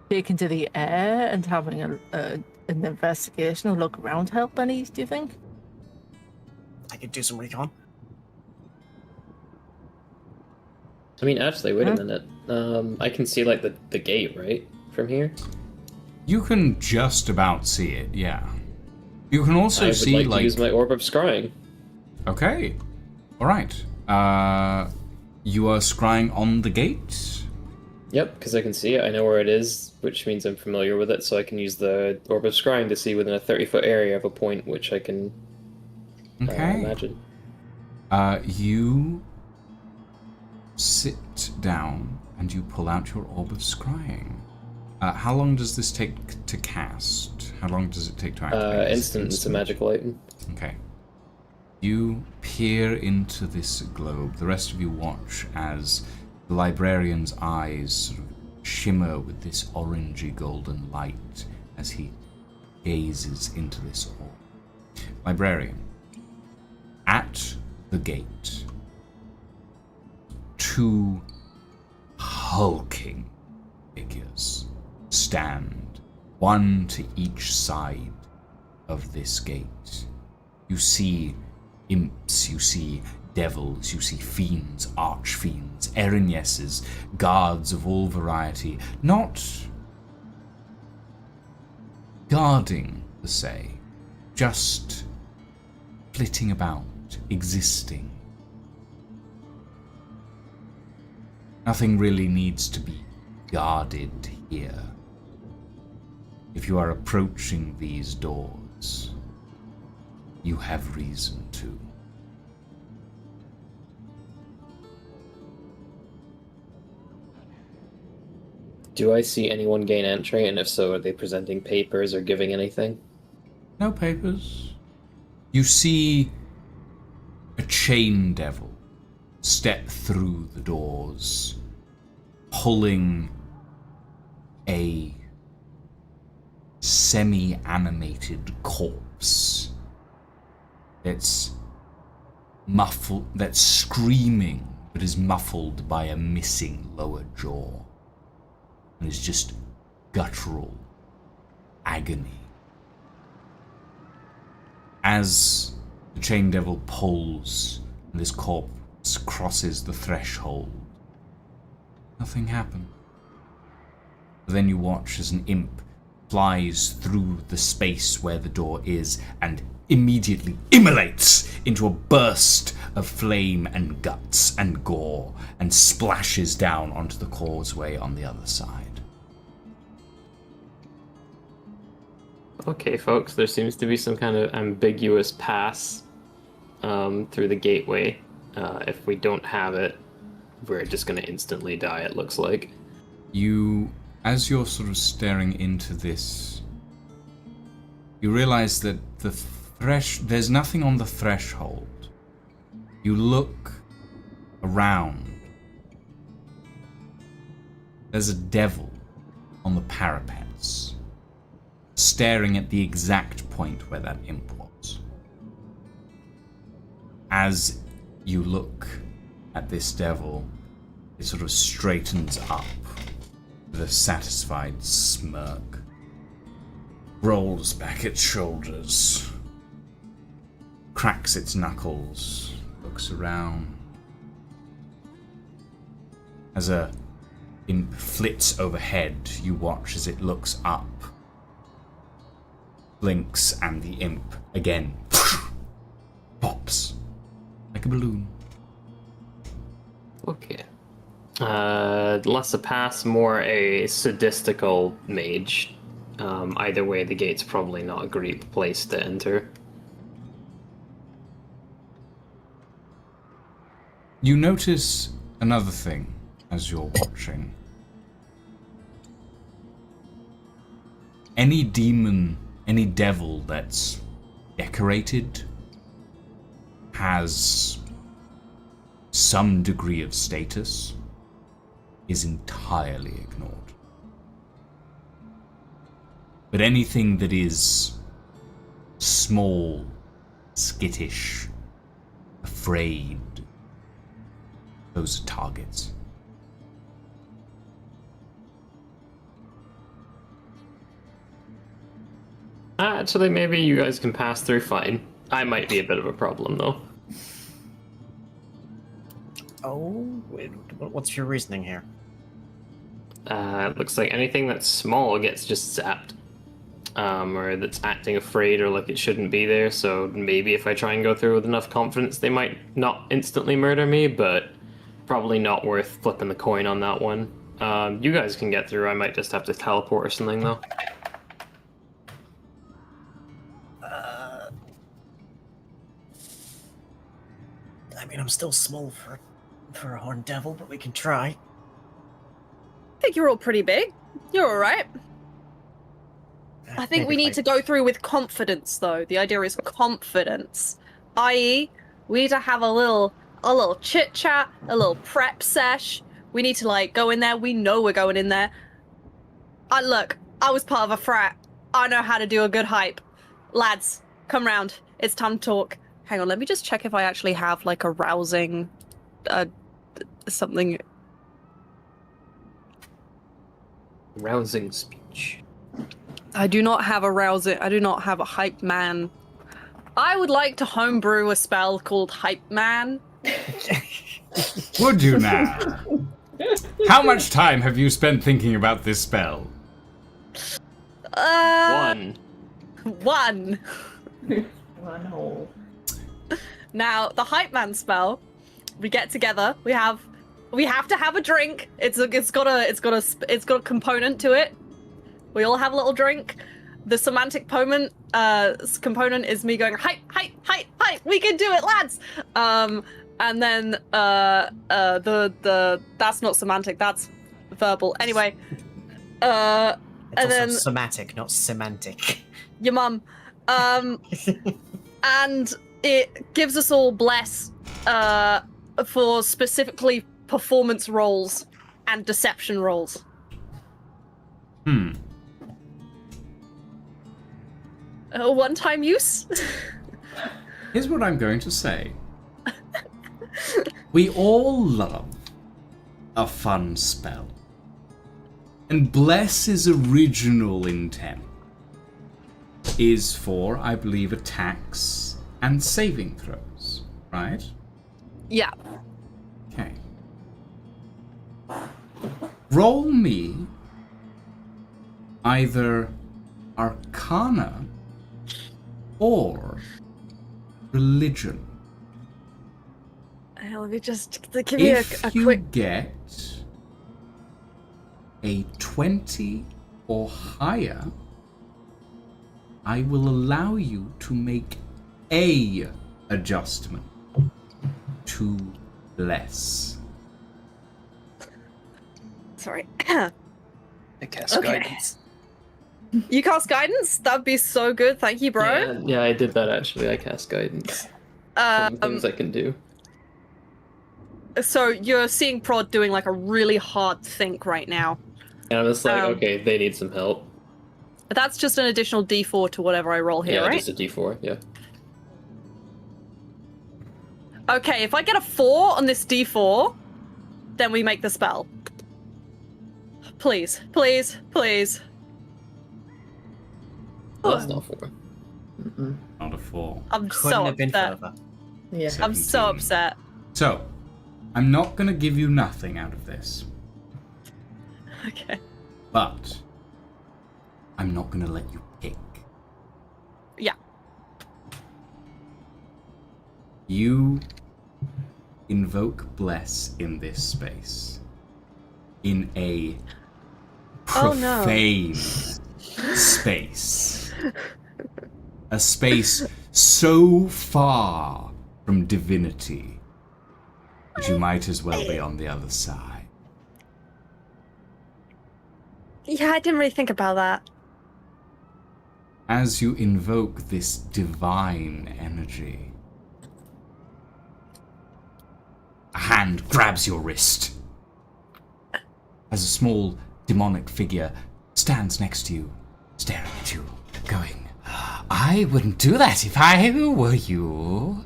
taking to the air and having an investigation or look around help any, do you think? I could do some recon. I mean, actually, wait a minute. I can see, like, the gate, right? From here? You can just about see it, yeah. You can also I would see, like to use my orb of scrying. Okay. Alright. You are scrying on the gate? Yep, because I can see it. I know where it is, which means I'm familiar with it, so I can use the orb of scrying to see within a 30-foot area of a point which I can Okay. imagine. You sit down and you pull out your orb of scrying. How long does this take to cast? How long does it take to activate? Instant. It's a magical item. Okay. You peer into this globe. The rest of you watch as the librarian's eyes sort of shimmer with this orangey golden light as he gazes into this orb. Librarian, at the gate, two hulking figures stand, one to each side of this gate. You see imps, you see devils, you see fiends, archfiends, Erinyesses, guards of all variety, not guarding per se, just flitting about, existing. Nothing really needs to be guarded here. If you are approaching these doors, you have reason to. Do I see anyone gain entry, and if so, are they presenting papers or giving anything? No papers. You see a chain devil step through the doors, pulling a semi-animated corpse that's muffled, that's screaming, but is muffled by a missing lower jaw, and is just guttural agony. As the chain devil pulls and this corpse crosses the threshold, nothing happens. Then you watch as an imp flies through the space where the door is and immediately immolates into a burst of flame and guts and gore and splashes down onto the causeway on the other side. Okay, folks, there seems to be some kind of ambiguous pass through the gateway. If we don't have it, we're just going to instantly die, it looks like. You, as you're sort of staring into this, you realize that there's nothing on the threshold. You look around. There's a devil on the parapets, staring at the exact point where that imp was. As you look at this devil, it sort of straightens up with a satisfied smirk, rolls back its shoulders, cracks its knuckles, looks around. As a imp flits overhead, you watch as it looks up, blinks, and the imp again pops like a balloon. Okay. Less a pass, more a sadistical mage. Either way, the gate's probably not a great place to enter. You notice another thing as you're watching. Any demon, any devil that's decorated has some degree of status is entirely ignored. But anything that is small, skittish, afraid, those are targets. Actually, maybe you guys can pass through fine. I might be a bit of a problem, though. Oh, what's your reasoning here? It looks like anything that's small gets just zapped. or that's acting afraid or like it shouldn't be there. So maybe if I try and go through with enough confidence, they might not instantly murder me, but probably not worth flipping the coin on that one. You guys can get through. I might just have to teleport or something, though. I mean, I'm still small for a horned devil, but we can try. I think you're all pretty big. You're all right. I think we need to go through with confidence, though. The idea is confidence, i.e., we need to have a little chit chat, a little prep sesh. We need to like go in there. We know we're going in there. Look, I was part of a frat. I know how to do a good hype. Lads, come round. It's time to talk. Hang on, let me just check if I actually have like a rousing, something. Rousing speech. I do not have a rousing. I do not have a hype man. I would like to homebrew a spell called Hype Man. Would you now? How much time have you spent thinking about this spell? One. One. One hole. Now, the Hype Man spell, we get together, we have to have a drink. It's got a component to it. We all have a little drink. The semantic component is me going hype, hype, hype, hype. We can do it, lads. And then the that's not semantic. That's verbal. Anyway, It's and also then somatic, not semantic. your mum, and it gives us all bless for specifically performance roles and deception roles. One-time use. Here's what I'm going to say. We all love a fun spell. And Bless's original intent is for, I believe, attacks and saving throws, right? Yeah. Okay. Roll me either Arcana or Religion. Let me just give you If a you quick. get a 20 or higher, I will allow you to make a adjustment to Bless. Sorry. I cast Okay. guidance. You cast guidance? That'd be so good. Thank you, bro. Yeah, I did that actually. I cast guidance. Some things I can do. So you're seeing Prod doing like a really hard think right now. And I'm just like, okay, they need some help. That's just an additional D4 to whatever I roll here, Yeah, right? just a D4, yeah. Okay, if I get a 4 on this D4, then we make the spell. Please, please, please. That's not 4. Not a 4. I'm Couldn't so have been upset. further. Yeah. I'm so 17. upset. So, I'm not going to give you nothing out of this, Okay. but I'm not going to let you pick. Yeah. You invoke Bless in this space. In a Oh, no. profane space. A space so far from divinity that you might as well be on the other side. Yeah, I didn't really think about that. As you invoke this divine energy, a hand grabs your wrist as a small demonic figure stands next to you, staring at you, going, I wouldn't do that if I were you.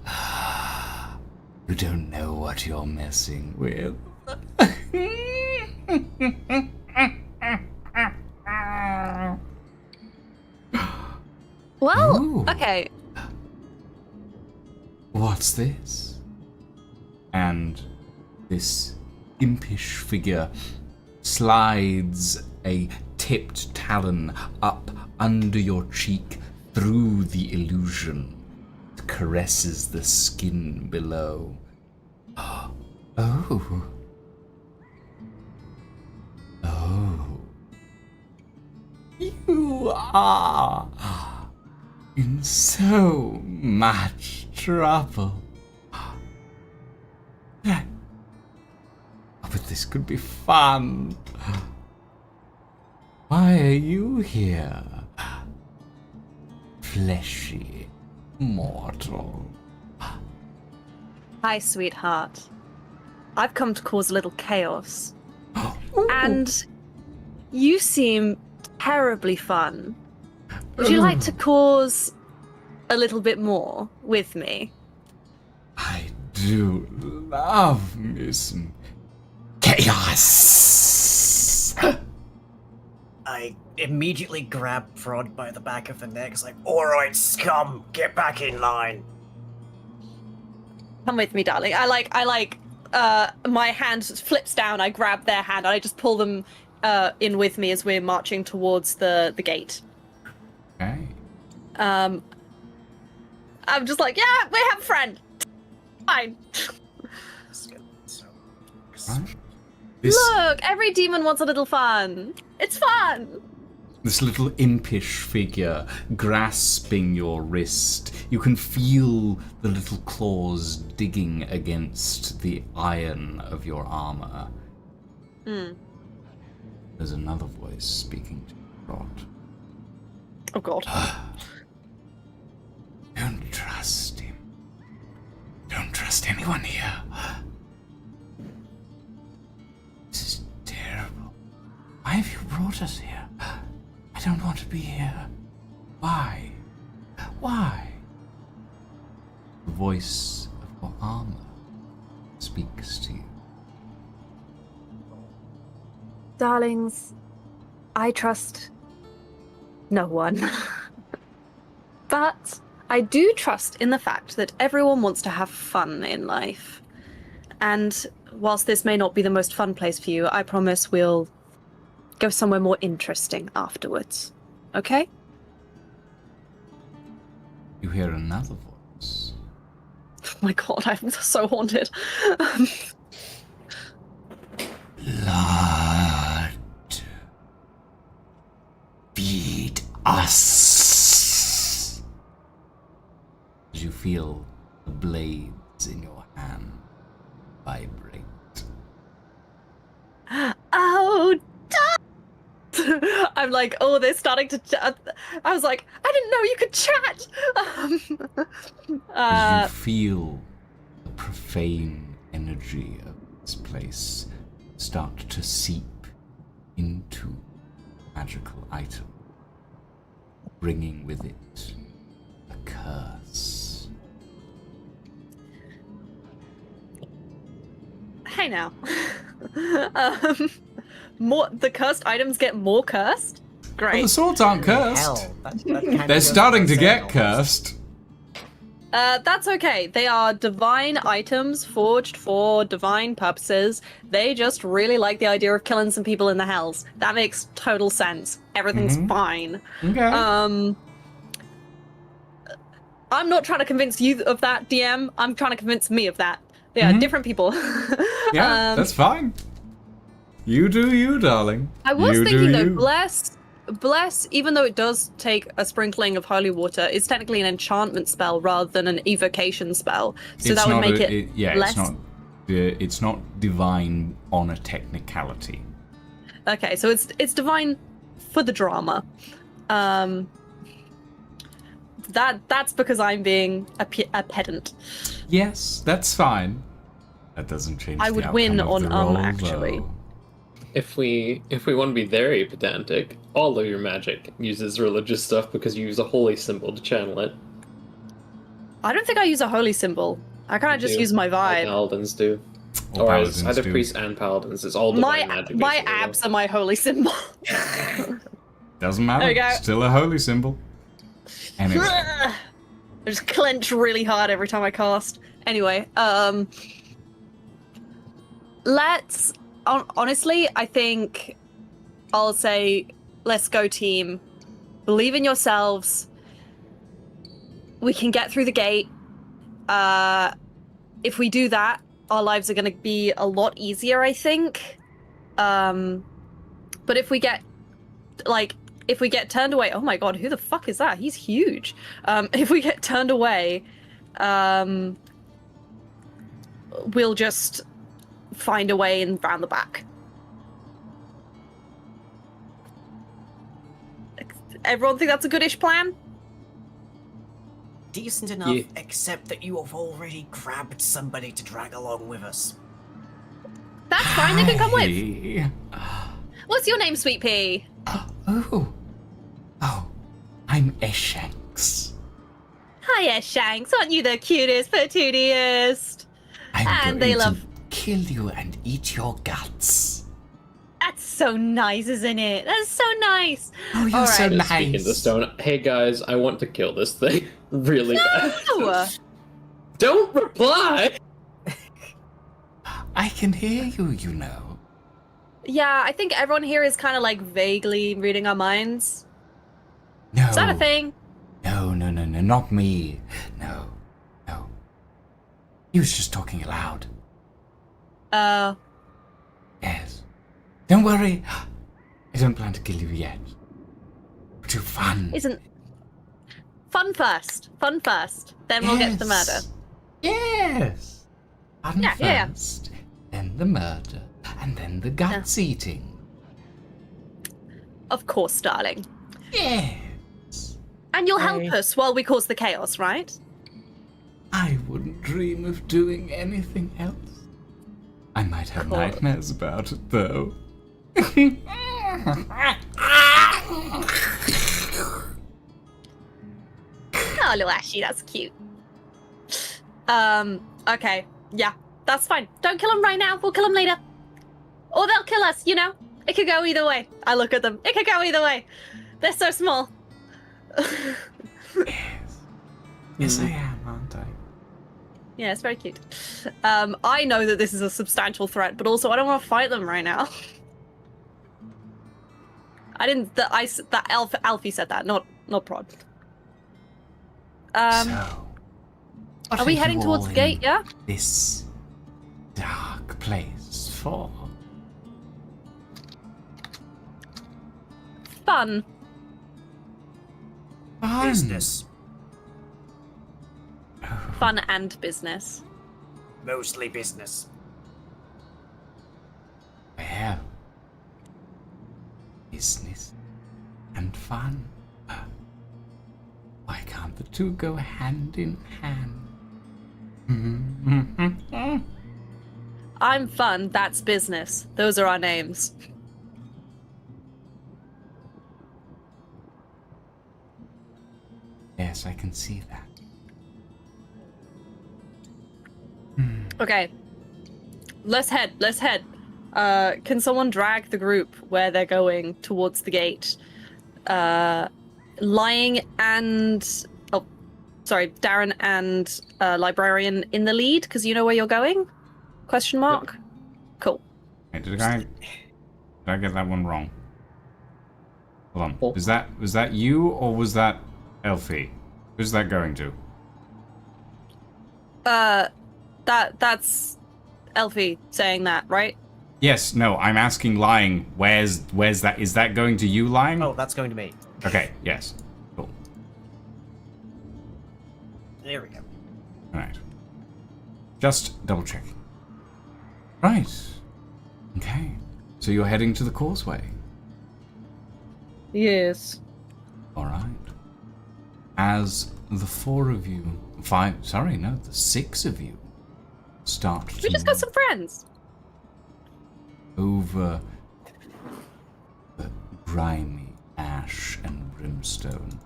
You don't know what you're messing with. Well, Ooh. okay. What's this? And this impish figure slides a tipped talon up under your cheek through the illusion. It caresses the skin below. Oh. Oh. You are in so much trouble. But this could be fun. Why are you here? Fleshy mortal. Hi, sweetheart. I've come to cause a little chaos. And you seem terribly fun. Would you like to cause a little bit more with me? I do love me some chaos. I immediately grab Prod by the back of the neck. It's like, alright, scum, get back in line. Come with me, darling. My hand flips down, I grab their hand, and I just pull them in with me as we're marching towards the gate. Okay. I'm just like, yeah, we have a friend. Fine. Right. Look, every demon wants a little fun. It's fun. This little impish figure grasping your wrist. You can feel the little claws digging against the iron of your armor. There's another voice speaking to Rod. Oh god. Don't trust him. Don't trust anyone here. This is terrible. Why have you brought us here? I don't want to be here. Why? Why? The voice of your armor speaks to you. Darlings, I trust no one. But I do trust in the fact that everyone wants to have fun in life. And whilst this may not be the most fun place for you, I promise we'll go somewhere more interesting afterwards. Okay? You hear another voice. Oh my god, I'm so haunted. Blood. Feed us. As you feel the blades in your hand vibrate. Oh, I'm like, oh, they're starting to chat. I was like, I didn't know you could chat. As you feel the profane energy of this place start to seep into magical item, bringing with it a curse. Hey now. The cursed items get more cursed? Well, Great. the swords aren't cursed. Hell, that kind of They're goes starting without to get saying cursed. That's okay. They are divine items forged for divine purposes. They just really like the idea of killing some people in the hells. That makes total sense. Everything's fine. Okay. I'm not trying to convince you of that, DM. I'm trying to convince me of that. They are different people. Yeah, that's fine. You do you, darling. I was You thinking do though, you. bless, even though it does take a sprinkling of holy water, is technically an enchantment spell rather than an evocation spell. So It's that would not make a- it yeah, less. it's not divine on a technicality. Okay, so it's divine for the drama. That's because I'm being a pedant. Yes, that's fine. That doesn't change. I the would win outcome of on the roll, actually. though. If we want to be very pedantic, all of your magic uses religious stuff because you use a holy symbol to channel it. I don't think I use a holy symbol. I kind of just Do. use my All vibe. paladins do. Or Or paladins it's either do. priests and paladins. It's all divine magic. My basically, though. abs are my holy symbol. Doesn't matter. There you go. Still a holy symbol. Anyway, I just clench really hard every time I cast. Anyway, let's honestly, I think I'll say let's go team Believe in yourselves. We can get through the gate. If we do that, our lives are going to be a lot easier, I think. But if we get turned away, oh my god, who the fuck is that? He's huge. If we get turned away, we'll just find a way in round the back. Everyone think that's a goodish plan? Decent enough, except that you have already grabbed somebody to drag along with us. That's fine, they can come with. Hey. What's your name, Sweet Pea? Oh, I'm Eshanks. Hiya, Shanks. Aren't you the cutest, patootiest? I'm And going they to love- kill you and eat your guts. That's so nice, isn't it? That's so nice. Oh, you're so Alright. Speaking to nice. Stone, hey guys, I want to kill this thing really bad. No! Don't reply. I can hear you, you know. Yeah, I think everyone here is kind of like vaguely reading our minds. No. Is that a thing? No, not me. No. He was just talking aloud. Yes. Don't worry. I don't plan to kill you yet. We're too fun. Isn't fun first? Fun first. Then we'll get to the murder. Yes. Fun Yeah. first, then the murder, and then the guts eating. Of course, darling. Yes. And you'll help us while we cause the chaos, right? I wouldn't dream of doing anything else. I might have nightmares about it, though. Oh, little Ashy, that's cute. Okay. Yeah, that's fine. Don't kill them right now. We'll kill them later. Or they'll kill us, you know? It could go either way. I look at them. It could go either way. They're so small. Yes, I am, aren't I? Yeah, it's very cute. I know that this is a substantial threat, but also I don't want to fight them right now. I didn't. Alfie said that, not Prod. So, what Are we you heading towards all the gate? in Yeah. This dark place for? Fun. Fun. Business. Fun and business. Mostly business. Well, business and fun. Why can't the two go hand in hand? I'm fun. That's business. Those are our names. Yes, I can see that. Okay. Let's head. Can someone drag the group where they're going towards the gate? Lying and Darren and Librarian in the lead because you know where you're going? Question mark. Cool. Wait, did I get that one wrong? Hold on. Oh. Was that you or was that Elfie? Who's that going to? That's Elfie saying that, right? Yes, no, I'm asking lying. Where's that? Is that going to you lying? Oh, that's going to me. Okay, yes. Cool. There we go. Alright. Just double checking. Right. Okay. So you're heading to the causeway. Yes. Alright. As the the 6 of you start We to just got some friends. over the grimy ash and brimstone.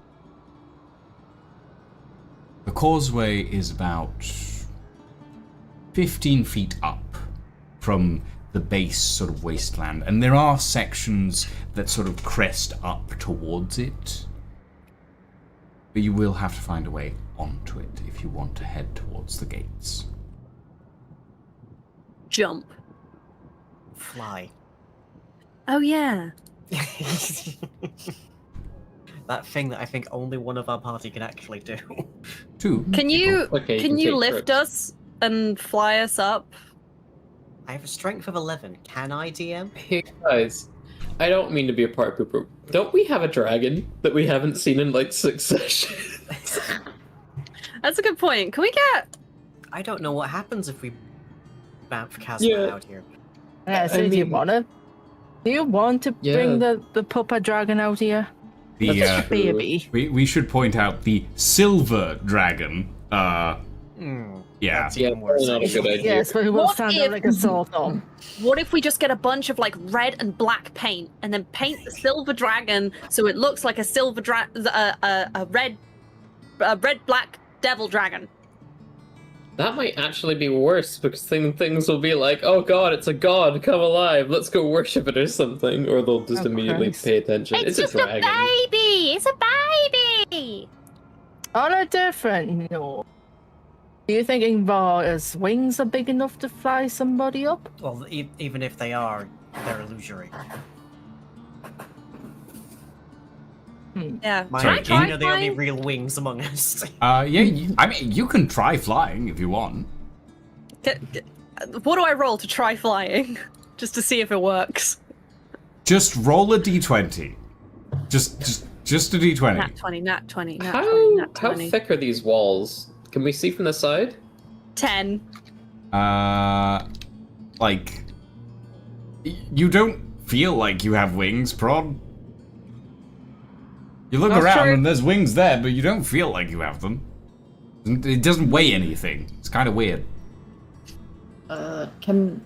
The causeway is about 15 feet up from the base sort of wasteland, and there are sections that sort of crest up towards it. But you will have to find a way onto it if you want to head towards the gates. Jump. Fly. Oh yeah. that thing that I think only one of our party can actually do. 2. Can you Okay, can you take lift trips. us and fly us up? I have a strength of 11. Can I, DM? Hey guys, I don't mean to be a part pooper. Don't we have a dragon that we haven't seen in like succession? That's a good point. Can we get? I don't know what happens if we bounce Kazma out here. Yeah, so I do you mean- wanna? Do you want to Yeah. bring the puppet dragon out here? The That's true. Baby. we should point out the silver dragon. Yeah. That's Yeah, even worse. probably not a good actually. idea. Yes, but it will What stand if- out like a sore thumb. What if we just get a bunch of like red and black paint and then paint the silver dragon so it looks like a a red black devil dragon? That might actually be worse because things will be like, oh god, it's a god, come alive, let's go worship it or something, or they'll just Oh, immediately Christ. pay attention. It's a dragon. baby. It's a baby. On a different note, do you think Ingvar's wings are big enough to fly somebody up? Well, even if they are, they're illusory. Yeah. Mine Sorry, are the only real wings among us. Yeah. I mean, you can try flying if you want. What do I roll to try flying? Just to see if it works. Just roll a d20. Just a d20. Nat 20, nat 20, nat 20, How nat 20. thick are these walls? Can we see from the side? 10. Like, you don't feel like you have wings, Prod. You look That's around true. and there's wings there, but you don't feel like you have them. It doesn't weigh anything. It's kind of weird. Can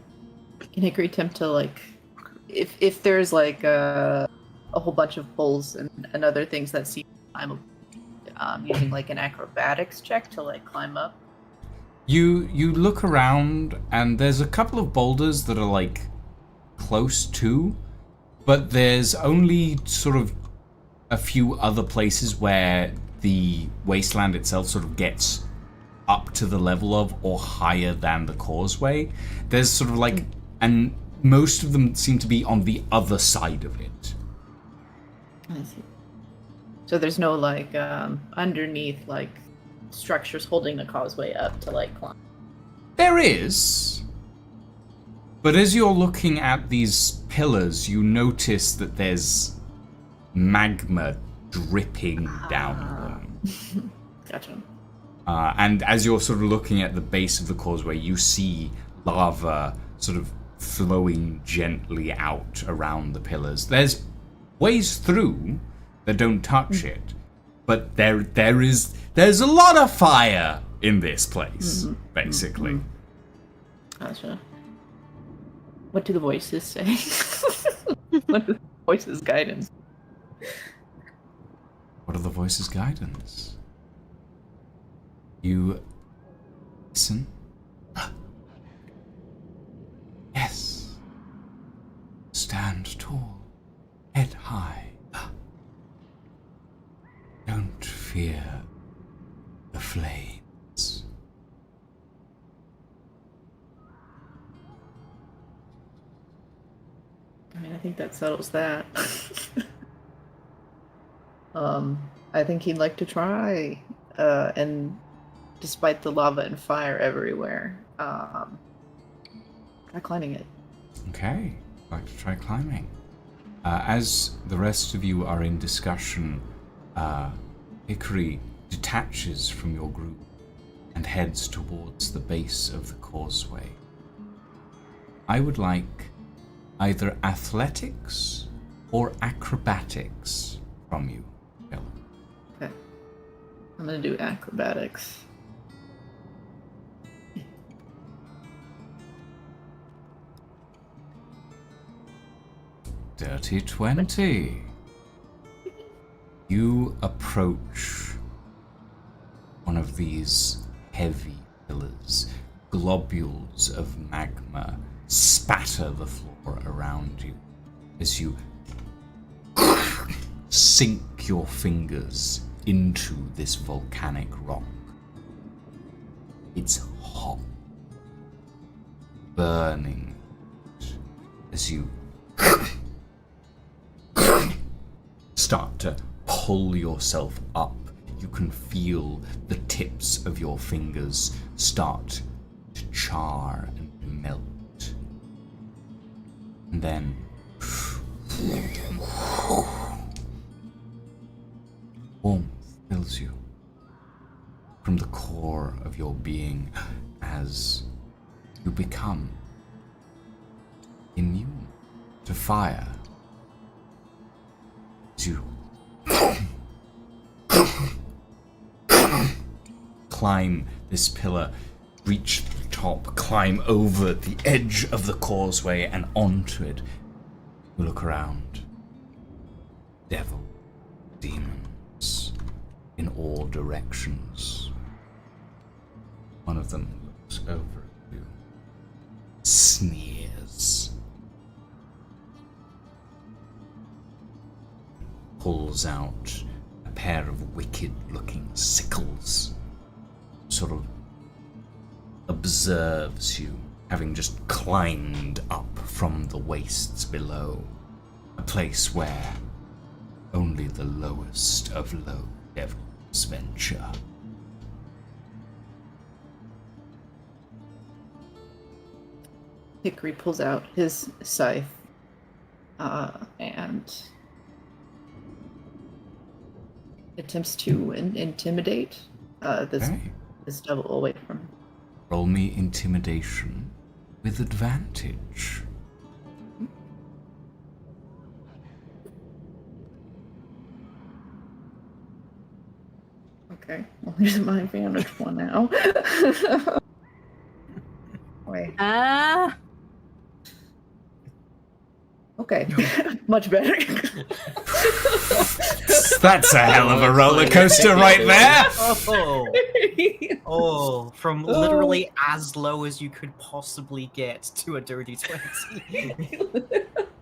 Hickory attempt to like, if there's like a whole bunch of poles and other things that seem climbable, using like an acrobatics check to like climb up? You look around and there's a couple of boulders that are like close to, but there's only sort of a few other places where the wasteland itself sort of gets up to the level of or higher than the causeway. There's sort of like, and most of them seem to be on the other side of it. I see. So there's no like underneath like structures holding the causeway up to like climb. There is, but as you're looking at these pillars, you notice that there's magma dripping down them. Gotcha. And as you're sort of looking at the base of the causeway, you see lava sort of flowing gently out around the pillars. There's ways through that don't touch it, but there's a lot of fire in this place, basically. Gotcha. What do the voices say? What is the voices' guidance? What are the voices' guidance? You listen. Yes. Stand tall. Head high. Don't fear the flames. I mean, I think that settles that. I think he'd like to try, and despite the lava and fire everywhere, try climbing it. Okay, I'd like to try climbing. As the rest of you are in discussion, Hickory detaches from your group and heads towards the base of the causeway. I would like either athletics or acrobatics from you, Bella. Okay. I'm gonna do acrobatics. Dirty 20. You approach one of these heavy pillars. Globules of magma spatter the floor around you as you sink your fingers into this volcanic rock. It's hot, burning as you start to pull yourself up, you can feel the tips of your fingers start to char and melt. And then warmth fills you from the core of your being as you become immune to fire. As you climb this pillar, reach the top, climb over the edge of the causeway and onto it. You look around. Devil, demons, in all directions. One of them looks over at you, sneers, pulls out a pair of wicked-looking sickles, sort of observes you, having just climbed up from the wastes below, a place where only the lowest of low devils venture. Hickory pulls out his scythe and attempts to intimidate this devil away from him. Roll me intimidation with advantage. Okay, well, here's my advantage one now. Wait. Okay, much better. That's a hell of a roller coaster right there. Oh, from literally as low as you could possibly get to a dirty 20.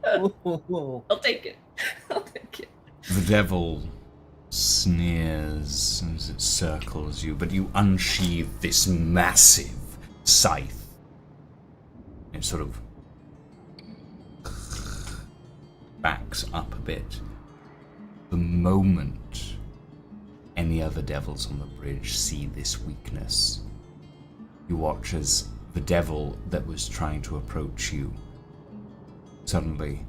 I'll take it. I'll take it. The devil sneers as it circles you, but you unsheathe this massive scythe. It sort of backs up a bit. The moment any other devils on the bridge see this weakness, you watch as the devil that was trying to approach you suddenly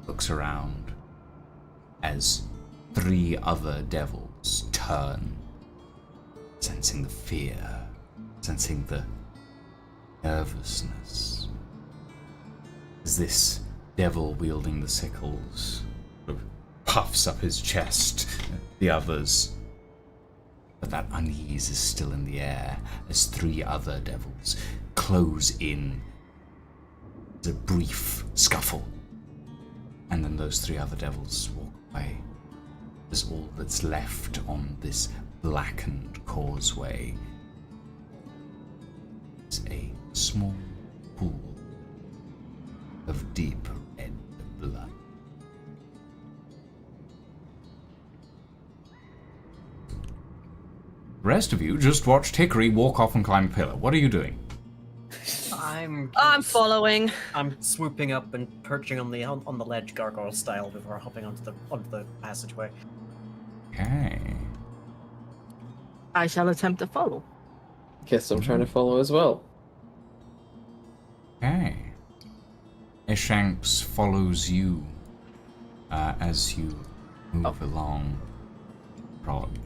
looks around as 3 other devils turn, sensing the fear, sensing the nervousness. As this devil wielding the sickles sort of puffs up his chest, the others, but that unease is still in the air as 3 other devils close in. There's a brief scuffle, and then those 3 other devils walk away. As all that's left on this blackened causeway is a small pool of deep red blood. The rest of you just watched Hickory walk off and climb a pillar. What are you doing? I'm following. I'm swooping up and perching on the ledge, gargoyle style, before hopping onto the passageway. Okay. I shall attempt to follow. Guess I'm trying to follow as well. Okay. Ishanks follows you as you move along. Prod.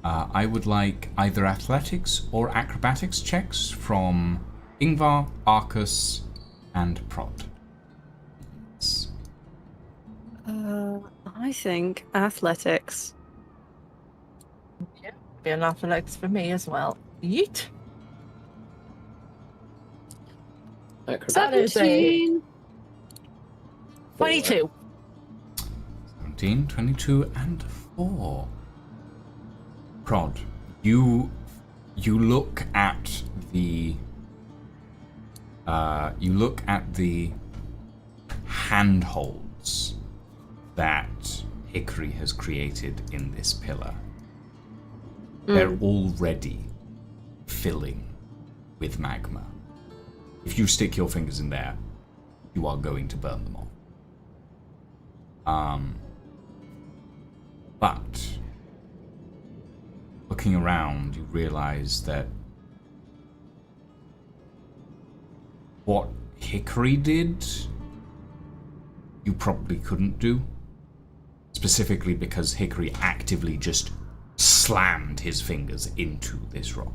I would like either athletics or acrobatics checks from Ingvar, Arcus, and Prod. I think athletics. Yeah, be an athletics for me as well. Yeet. That is a 22. 17, 22, and 4. Prod, you look at the handholds that Hickory has created in this pillar. They're already filling with magma. If you stick your fingers in there, you are going to burn them off. But looking around, you realize that what Hickory did, you probably couldn't do. Specifically because Hickory actively just slammed his fingers into this rock.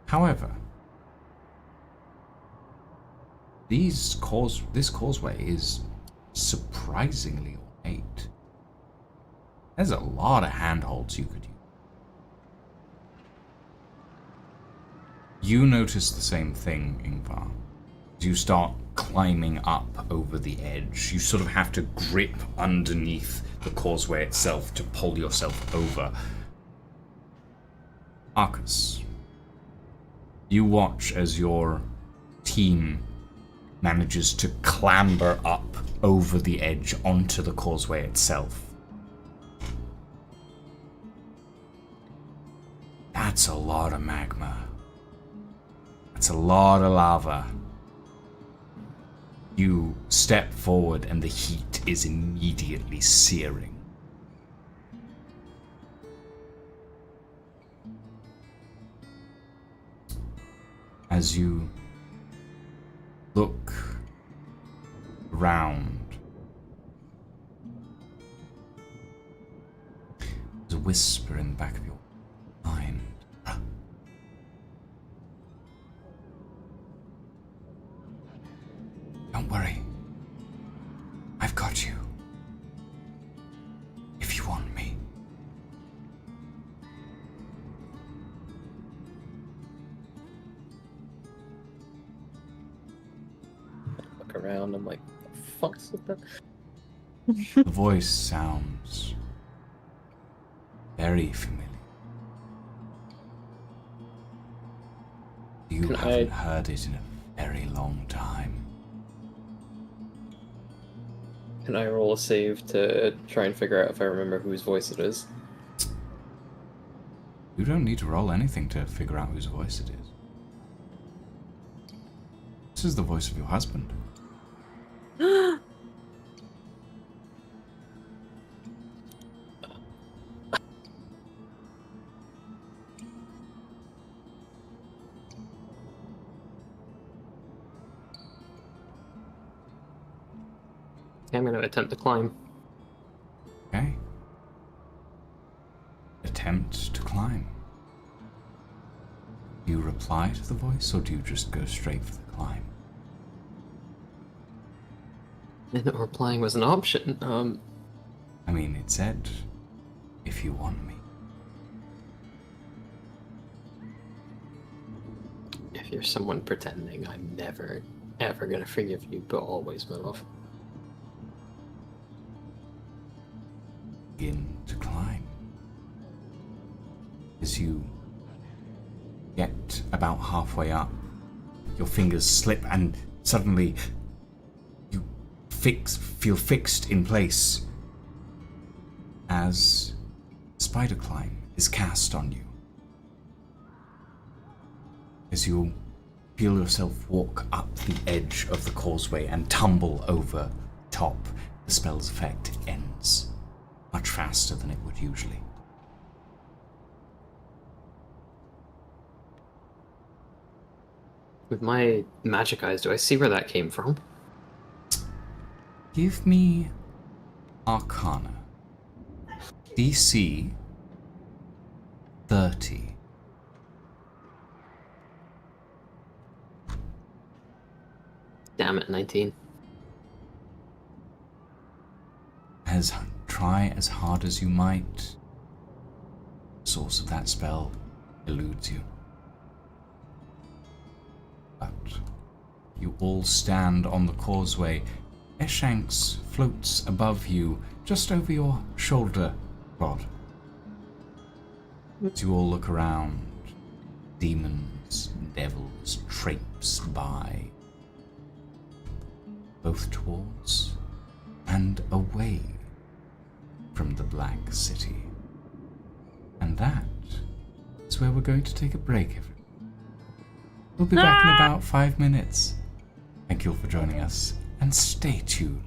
However, this causeway is surprisingly ornate. There's a lot of handholds you could use. You notice the same thing, Ingvar. As you start climbing up over the edge, you sort of have to grip underneath the causeway itself to pull yourself over. Arcus, you watch as your team manages to clamber up over the edge onto the causeway itself. That's a lot of magma. That's a lot of lava. You step forward and the heat is immediately searing. As you look around, there's a whisper in the back of your mind. Don't worry. I've got you. If you want me. Look around, I'm like, the fuck's with that? The voice sounds very familiar. You Can haven't I- heard it in a very long time. Can I roll a save to try and figure out if I remember whose voice it is? You don't need to roll anything to figure out whose voice it is. This is the voice of your husband. I'm going to attempt to climb. Okay. Attempt to climb. Do you reply to the voice, or do you just go straight for the climb? And replying was an option. I mean, it said, if you want me. If you're someone pretending, I'm never, ever going to forgive you, but always, my love. Begin to climb. As you get about halfway up, your fingers slip and suddenly you feel fixed in place as spider climb is cast on you. As you feel yourself walk up the edge of the causeway and tumble over top, the spell's effect ends much faster than it would usually. With my magic eyes, do I see where that came from? Give me Arcana. DC 30. Damn it, 19. Try as hard as you might. The source of that spell eludes you. But you all stand on the causeway. Eshanks floats above you, just over your shoulder, Rod. As you all look around, demons and devils traipse by, both towards and away from the Black City. And that is where we're going to take a break, everyone. We'll be back in about 5 minutes. Thank you all for joining us, and stay tuned.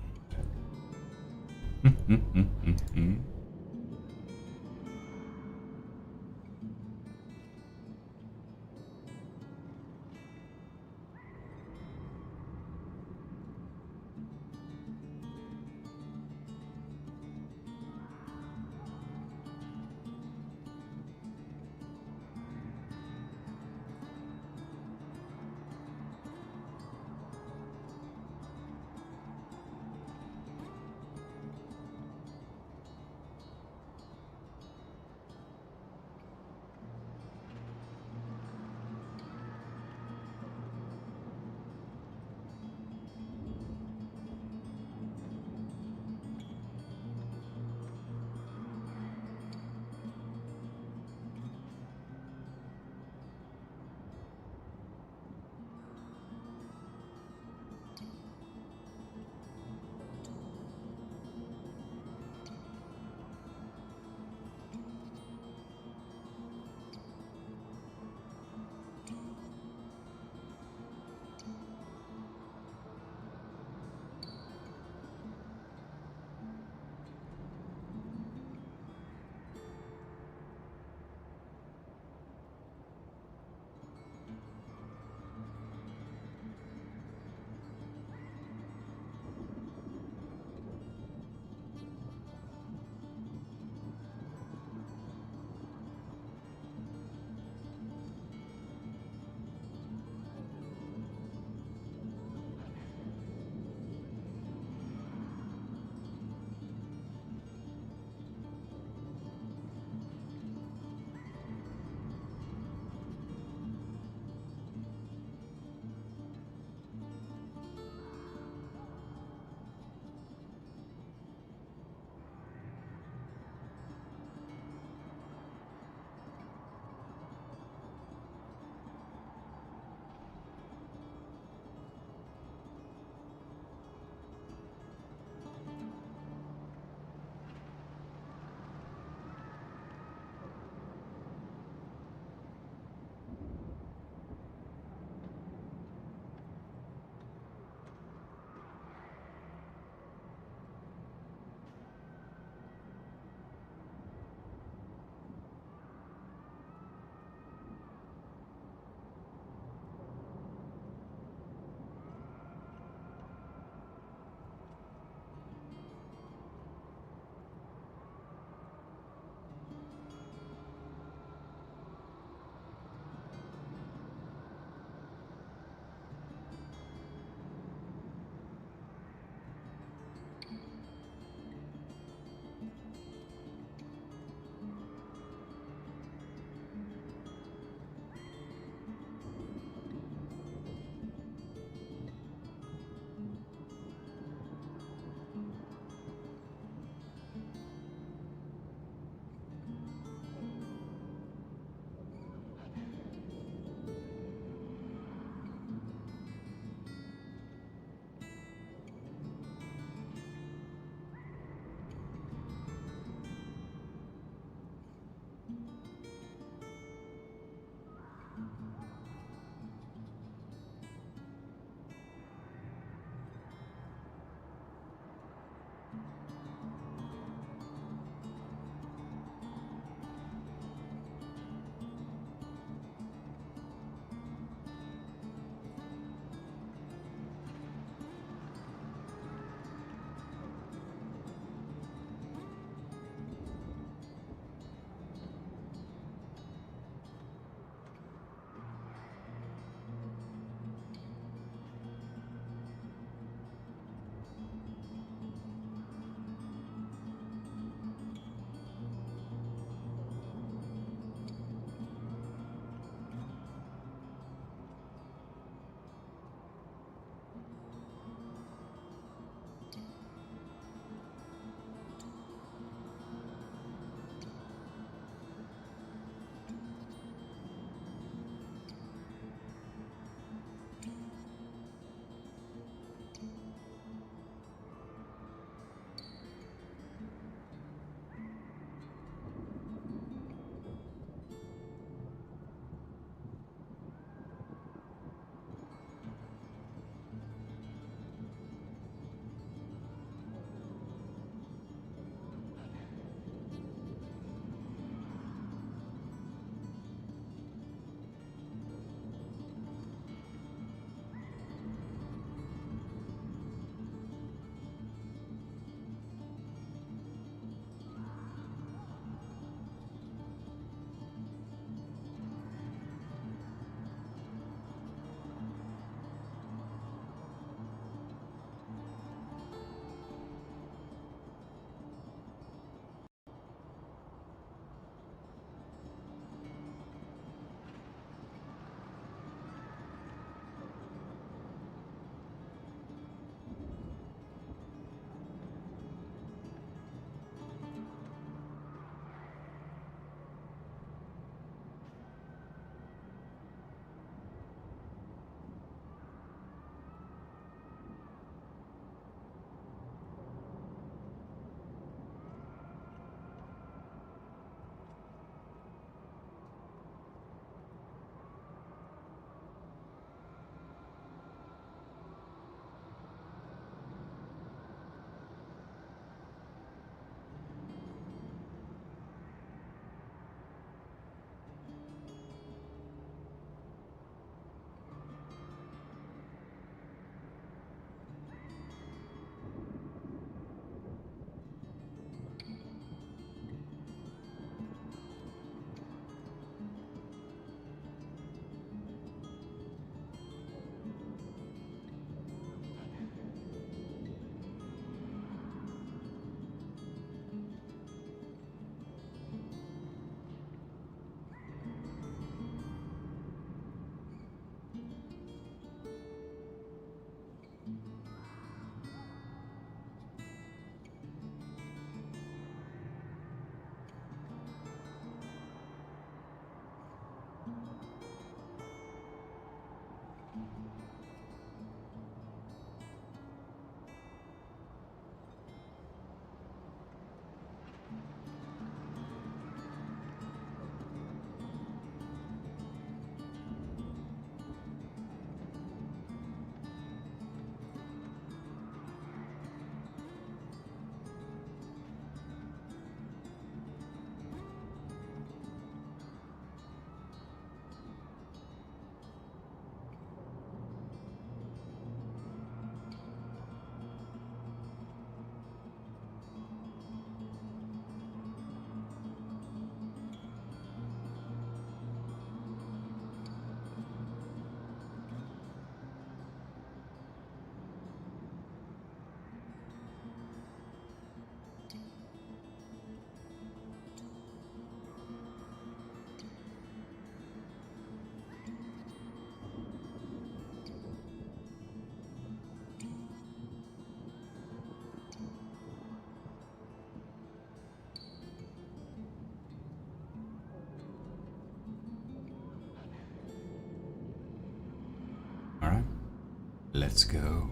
Let's go.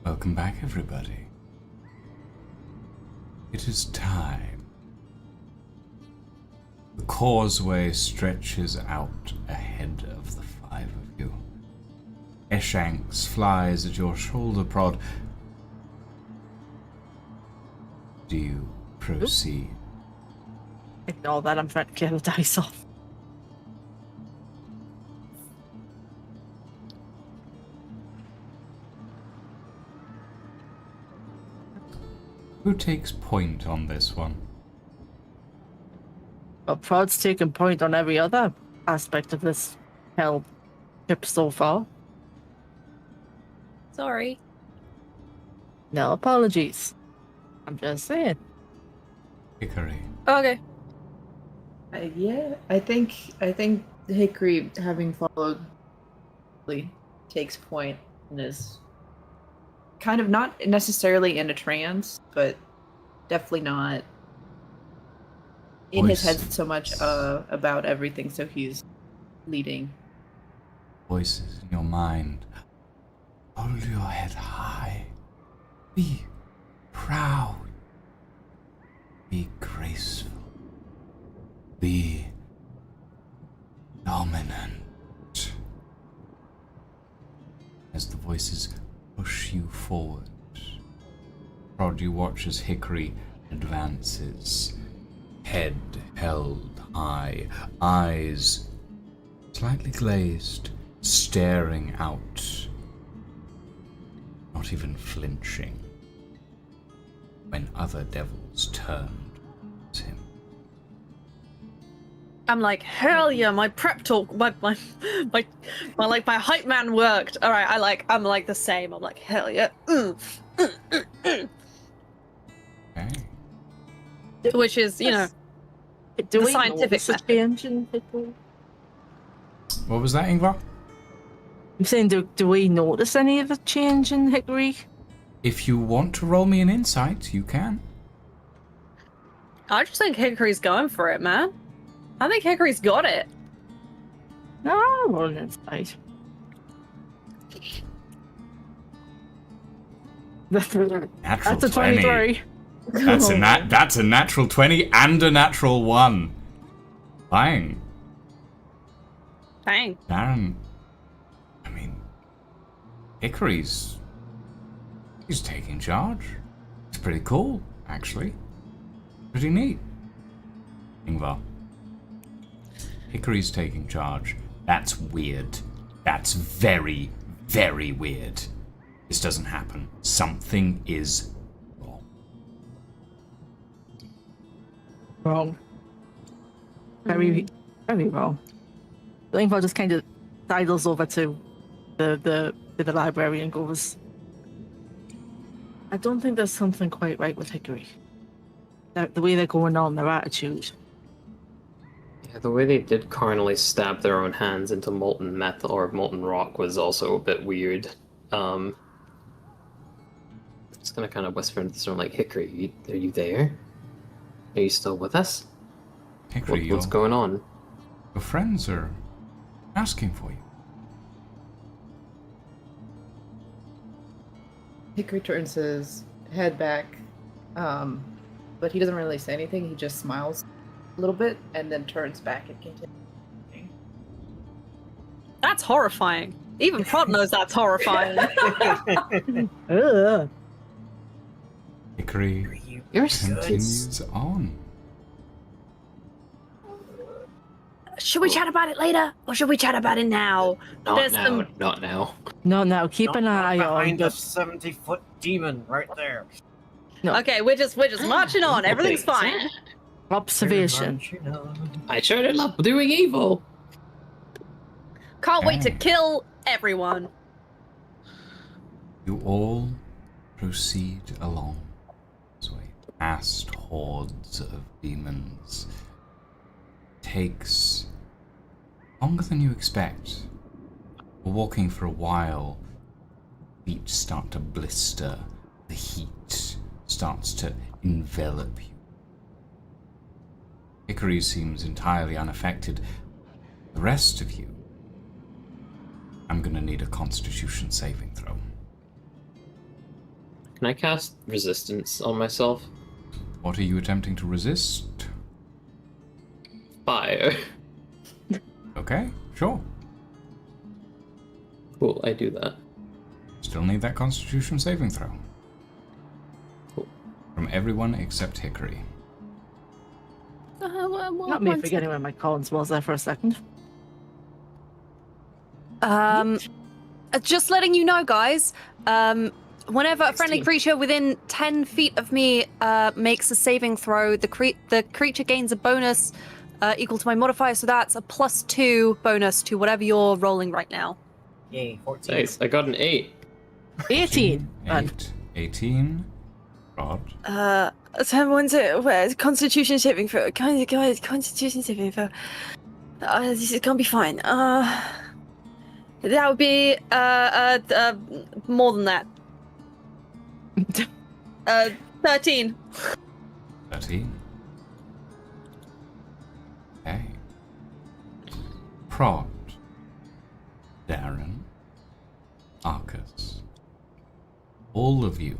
Welcome back, everybody. It is time. The causeway stretches out ahead of the five of you. Eshanks flies at your shoulder prod. Do you proceed? Ignore that, I'm trying to kill the dice off. Who takes point on this one? Well, Prod's taken point on every other aspect of this hell trip so far. Sorry. No apologies. I'm just saying. Hickory. Okay. Yeah, I think Hickory, having followed, takes point and is kind of not necessarily in a trance, but definitely not in his head so much about everything. So he's leading. Voices in your mind. Hold your head high. Be proud. Be graceful. Be dominant. As the voices push you forward, Prod, you watch as Hickory advances, head held high, eyes slightly glazed, staring out, not even flinching, when other devils turned towards him. I'm like, hell yeah, my prep talk, my hype man worked. All right, I'm like the same. I'm like, hell yeah. Okay. Which is, you know, Do the we scientific notice a method. change in people? What was that, Ingvar? I'm saying, do we notice any of the change in Hickory? If you want to roll me an insight, you can. I just think Hickory's going for it, man. I think Hickory's got it. No, roll an insight. Natural That's a 20. 23. That's a natural 20 and a natural 1. Fine. Dang. Darren, I mean, Hickory's... he's taking charge. It's pretty cool, actually. Pretty neat. Ingvar. Hickory's taking charge. That's weird. That's very, very weird. This doesn't happen. Something is wrong. Wrong. Very, very wrong. The info just kind of sidles over to the library and goes, I don't think there's something quite right with Hickory. The way they're going on, their attitude. Yeah, the way they did carnally stab their own hands into molten metal or molten rock was also a bit weird. I'm just gonna kind of whisper into the storm, like, Hickory, are you there? Are you still with us? Hickory, What's going on? your friends are asking for you. Hickory turns his head back, but he doesn't really say anything. He just smiles a little bit and then turns back and continues. That's horrifying. Even Prod knows that's horrifying. Ugh. Hickory You're continues on. Should we chat about it later, or should we chat about it now? Not There's now, some- not now. No, no, keep an eye on behind the... the 70-foot demon right there. No. Okay, we're just marching on. Everything's fine. observation. I sure love doing evil. Can't wait to Okay. kill everyone. You all proceed along this way, past hordes of demons. Takes longer than you expect. We're walking for a while. Feet start to blister. The heat starts to envelop you. Hickory seems entirely unaffected. The rest of you, I'm gonna need a Constitution saving throw. Can I cast resistance on myself? What are you attempting to resist? Fire. Okay, sure. Cool, I do that. Still need that Constitution saving throw. Cool. From everyone except Hickory. Not me forgetting where my Collins was there for a second. Just letting you know, guys. Whenever a friendly 16. creature within 10 feet of me makes a saving throw, the creature gains a bonus equal to my modifier, so that's a +2 bonus to whatever you're rolling right now. Yay, 14. Nice, I got an 8. 18. 18. Rod. Someone's Constitution saving throw. Constitution saving throw. This is gonna be fine. That would be more than that. 13. 13. Okay. Prod. Darren. Arcus. All of you,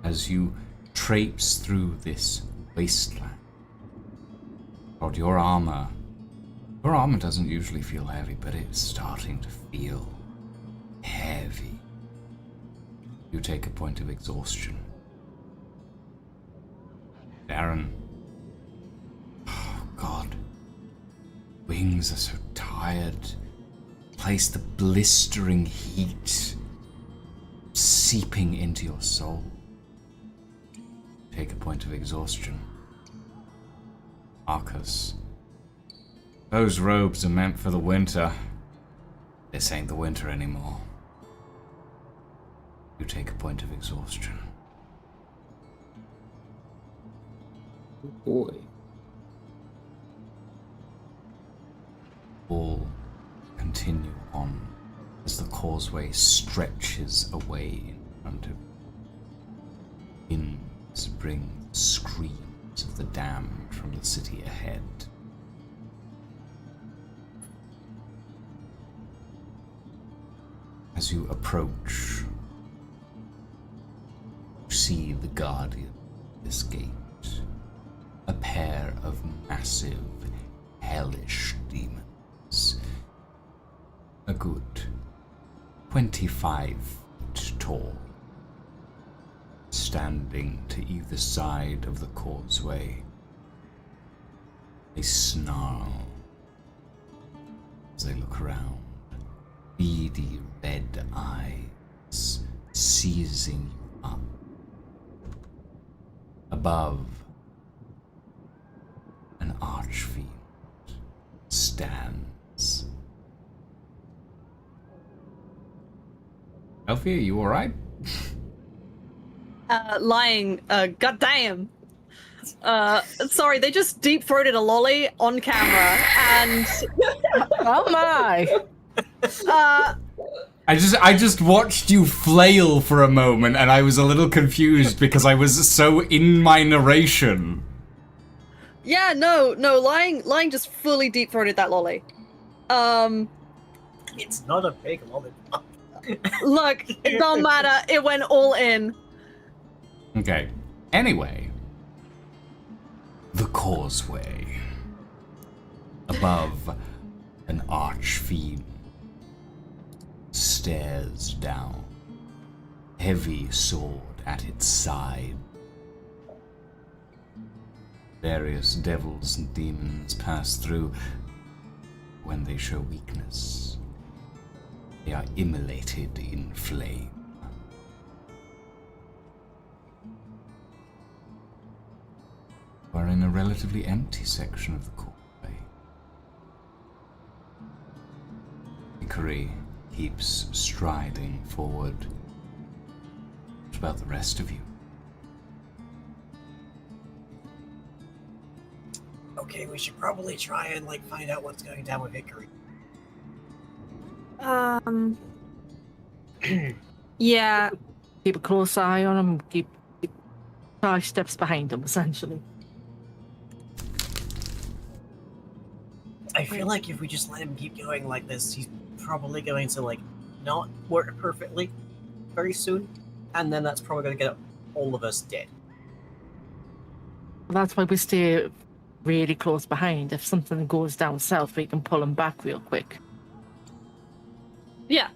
as you traipse through this wasteland. Prod, your armor doesn't usually feel heavy, but it's starting to feel heavy. You take a point of exhaustion. Darren. Oh, God. Wings are so tired. Place the blistering heat seeping into your soul. Take a point of exhaustion. Arcus. Those robes are meant for the winter. This ain't the winter anymore. You take a point of exhaustion. Boy. All continue on as the causeway stretches away in front of you. Winds bring screams of the damned from the city ahead. As you approach, you see the guardian of this gate, a pair of massive, hellish demons, a good 25 feet tall, standing to either side of the causeway. They snarl as they look around, beady red eyes seizing you up. Above, an archfiend stands. Alfie, are you alright? Lying. Goddamn. Sorry, they just deep-throated a lolly on camera, and Oh my! I just watched you flail for a moment and I was a little confused because I was so in my narration. yeah, no, lying just fully deep-throated that lolly. It's not a big lollipop. Look, it don't matter. It went all in. Okay. Anyway. The causeway. Above, an archfiend stares down, heavy sword at its side. Various devils and demons pass through. When they show weakness, they are immolated in flame. We're in a relatively empty section of the causeway. Hickory keeps striding forward. What about the rest of you? Okay, we should probably try and find out what's going down with Hickory. Yeah. Keep a close eye on him. Keep 5 steps behind him, essentially. I feel like if we just let him keep going like this, he's probably going to like not work perfectly very soon, and then that's probably going to get all of us dead. That's why we stay really close behind. If something goes down south, we can pull them back real quick. Yeah.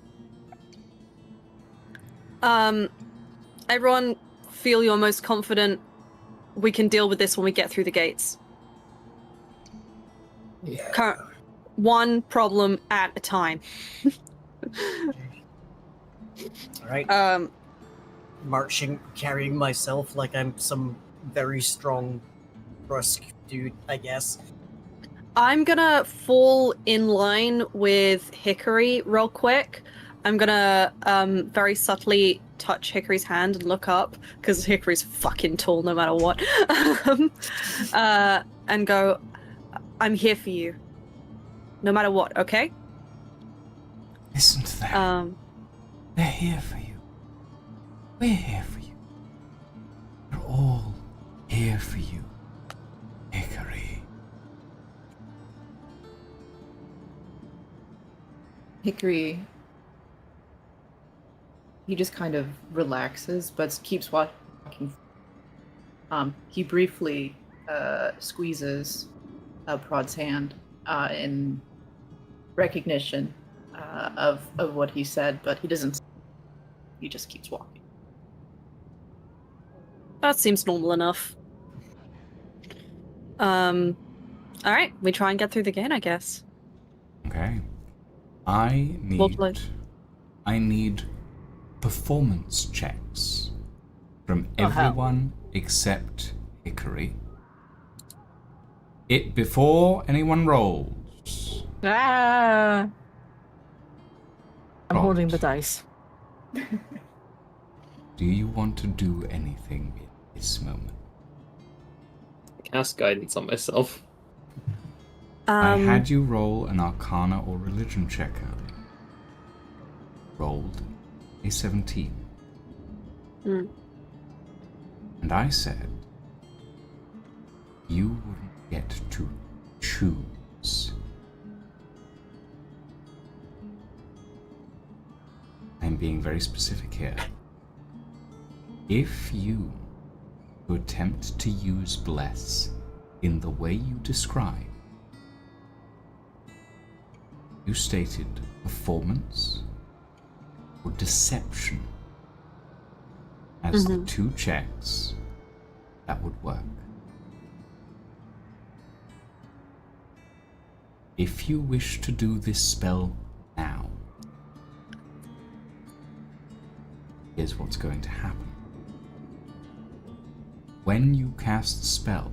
Everyone feel you're most confident we can deal with this when we get through the gates. Yeah. One problem at a time. All right. Marching, carrying myself like I'm some very strong, brusque dude, I guess. I'm gonna fall in line with Hickory real quick. I'm gonna very subtly touch Hickory's hand and look up, because Hickory's fucking tall no matter what. And go, I'm here for you. No matter what, okay? Listen to them. They're here for you. We're here for you. We're all here for you, Hickory. Hickory, he just kind of relaxes, but keeps walking. He briefly squeezes Prod's hand in recognition of what he said, but he doesn't. He just keeps walking. That seems normal enough. Alright, we try and get through the gate, I guess. Okay. I need performance checks from everyone except Hickory. Before anyone rolls. I'm Right. holding the dice. Do you want to do anything in this moment? Cast guidance on myself. I had you roll an Arcana or Religion check earlier. Rolled a 17. And I said, you wouldn't get to choose. I'm being very specific here. If you attempt to use Bless in the way you describe, you stated performance or deception as the two checks that would work. If you wish to do this spell now, here's what's going to happen. When you cast the spell,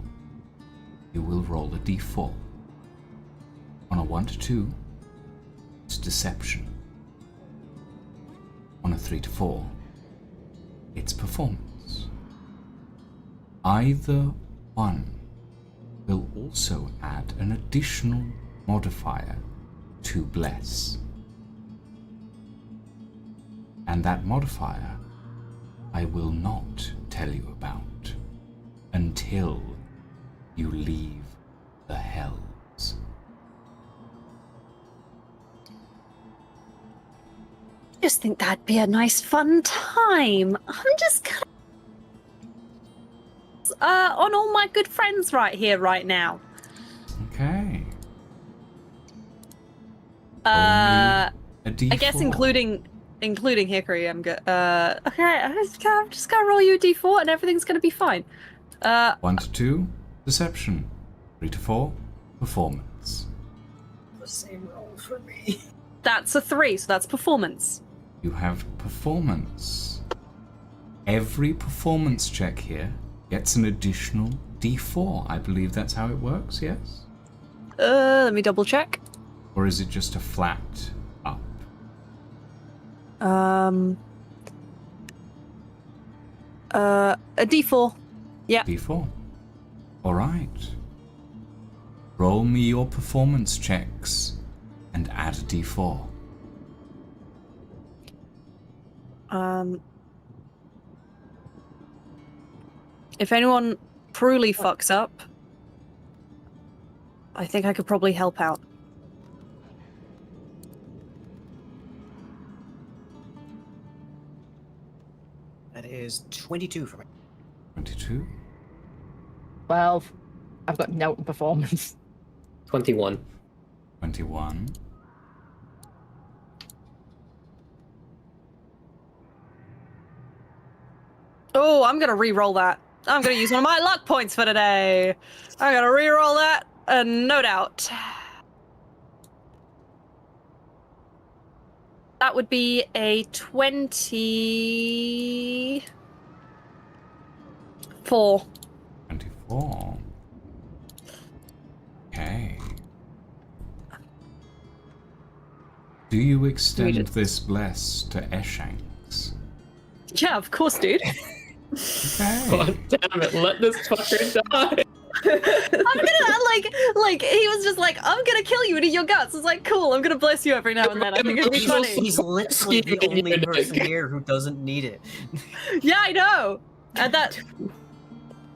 you will roll a d4. On a 1 to 2, it's deception. On a 3 to 4, it's performance. Either one will also add an additional modifier to Bless. And that modifier I will not tell you about until you leave the Hells. Just think that'd be a nice fun time. I'm just kind of on all my good friends right here, right now. Okay. I A D4. guess including Hickory, I'm good. Okay, I'm just gonna roll you a d4 and everything's gonna be fine. 1 to 2, deception. 3 to 4, performance. The same roll for me. That's a 3, so that's performance. You have performance. Every performance check here gets an additional d4. I believe that's how it works, yes? Let me double check. Or is it just a flat up? A d4. Yeah. D4. Alright. Roll me your performance checks and add a d4. If anyone truly fucks up, I think I could probably help out. That is 22 for me. 22. 12. I've got no performance. 21. 21. Oh, I'm gonna re-roll that. I'm gonna use one of my luck points for today. I'm gonna re-roll that, no doubt. That would be a 24. 24. Okay. Do you extend just- this bless to Eshanks? Yeah, of course, dude. Okay. God damn it, let this fucker die. I'm gonna like he was just like, I'm gonna kill you and eat your guts. It's like, cool, I'm gonna bless you every now and then. I think it'd be funny. He's literally the Skin only your person dick. here who doesn't need it. Yeah, I know. And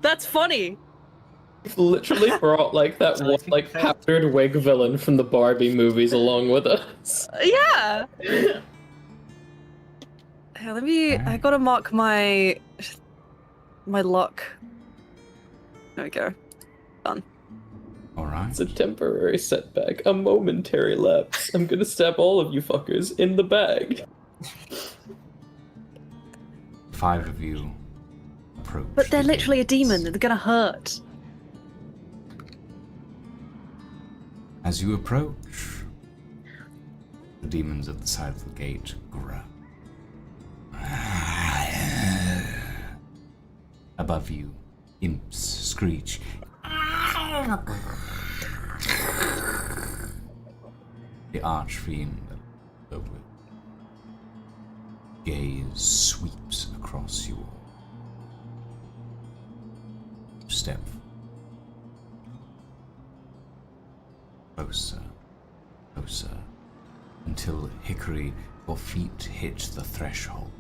that's funny. We've literally brought like that So I one think like that- powdered wig villain from the Barbie movies along with us. Yeah. Here, let me. I gotta mark my luck. There we go. Alright. It's a temporary setback, a momentary lapse. I'm gonna stab all of you fuckers in the bag. 5 of you approach. But they're the literally a demon. gates. They're gonna hurt. As you approach, the demons at the side of the gate grow. Above you, imps screech. The archfiend over gaze sweeps across you all. Step closer, closer, until Hickory, your feet hit the threshold.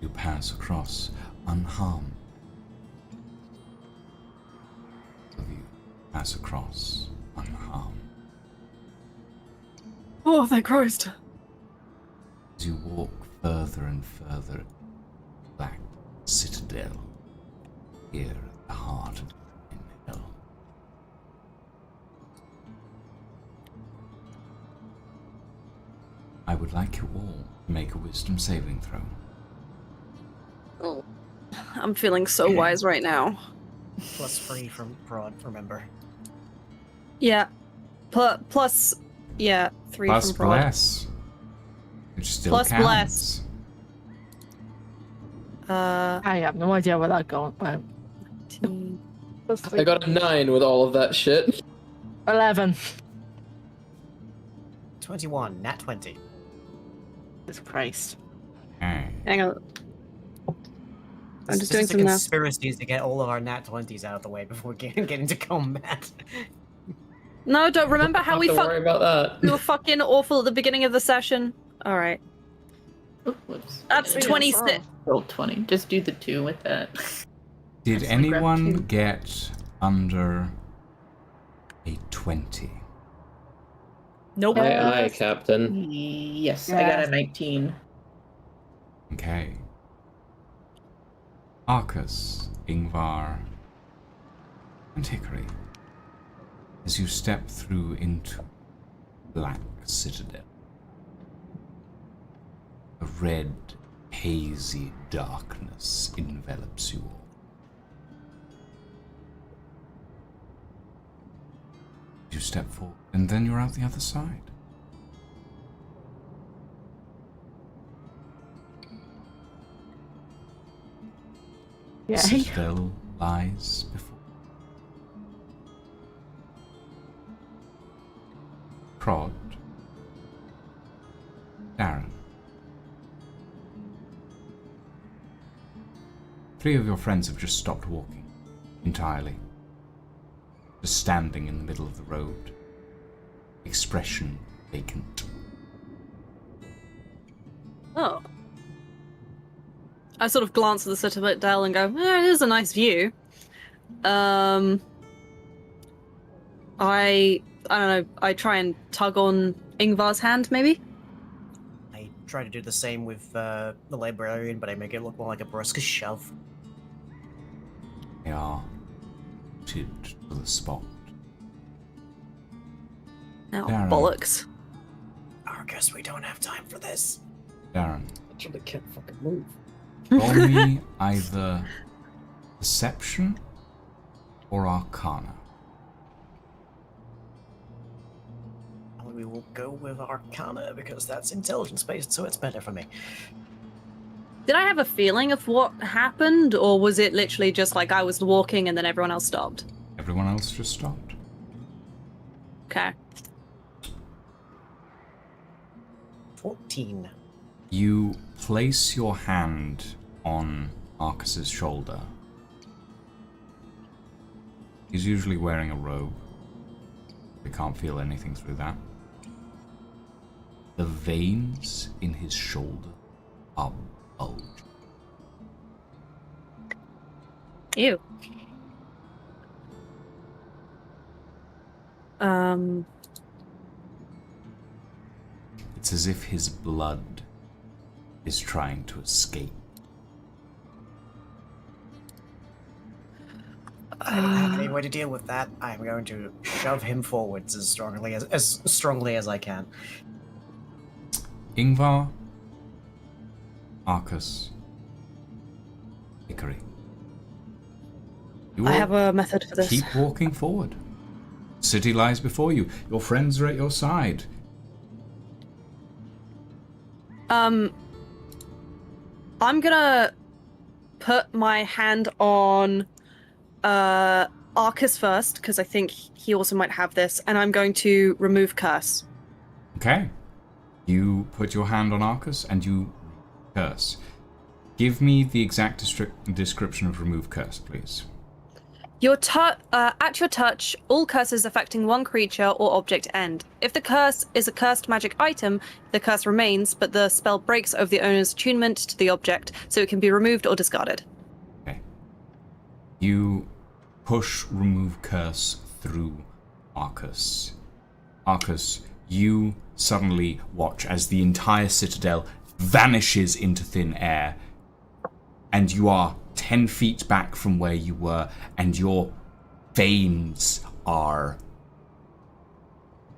You pass across unharmed. Of you pass across unharmed. Oh, thank Christ. As you walk further and further, Black Citadel, here at the heart of the hill. I would like you all to make a wisdom saving throw. Oh, I'm feeling so wise right now. +3 from Prod, remember. Yeah. Plus, yeah, 3 Plus from Prod. bless, which still Plus counts. bless. I have no idea where that going went. I got a 9 with all of that shit. 11. 21, nat 20. Jesus Christ. Okay. Hang on. I'm just This doing is a some math. conspiracy to get all of our nat 20s out of the way before getting into combat. No, don't remember how we Don't worry about that. we were fucking awful at the beginning of the session. All right. Oh, whoops. That's I 26. rolled 20. Just do the 2 with that. Did That's my grab anyone too. get under a 20? Nope. Aye, aye, Captain. Yes, I got a 19. Okay. Arcus, Ingvar, and Hickory, as you step through into Black Citadel, a red, hazy darkness envelops you all. You step forward, and then you're out the other side. The Yeah. citadel lies before. Prod. Darren. 3 of your friends have just stopped walking entirely. Just standing in the middle of the road. Expression vacant. Oh. I sort of glance at the citadel and go, it is a nice view. I don't know, I try and tug on Ingvar's hand, maybe? I try to do the same with the librarian, but I make it look more like a brusque shove. They are rooted to the spot. Oh, Darren. bollocks. Arcus, we don't have time for this. Darren, Literally can't fucking move. roll me either Perception or Arcana. We will go with Arcana because that's intelligence-based, so it's better for me. Did I have a feeling of what happened, or was it literally just like I was walking and then everyone else stopped? Everyone else just stopped. Okay. 14. You place your hand on Arcus's shoulder. He's usually wearing a robe. You can't feel anything through that. The veins in his shoulder are bulged. Ew. It's as if his blood is trying to escape. I don't have any way to deal with that. I'm going to shove him forwards as strongly as I can. Ingvar, Arcus, Hickory. You I all have a method for this. keep walking forward. City lies before you. Your friends are at your side. I'm gonna put my hand on Arcus first, because I think he also might have this, and I'm going to remove curse. Okay. You put your hand on Arcus and you curse. Give me the exact description of remove curse, please. At your touch, all curses affecting one creature or object end. If the curse is a cursed magic item, the curse remains, but the spell breaks over the owner's attunement to the object, so it can be removed or discarded. Okay. You push remove curse through Arcus. Arcus, you suddenly watch as the entire citadel vanishes into thin air, and you are 10 feet back from where you were, and your veins are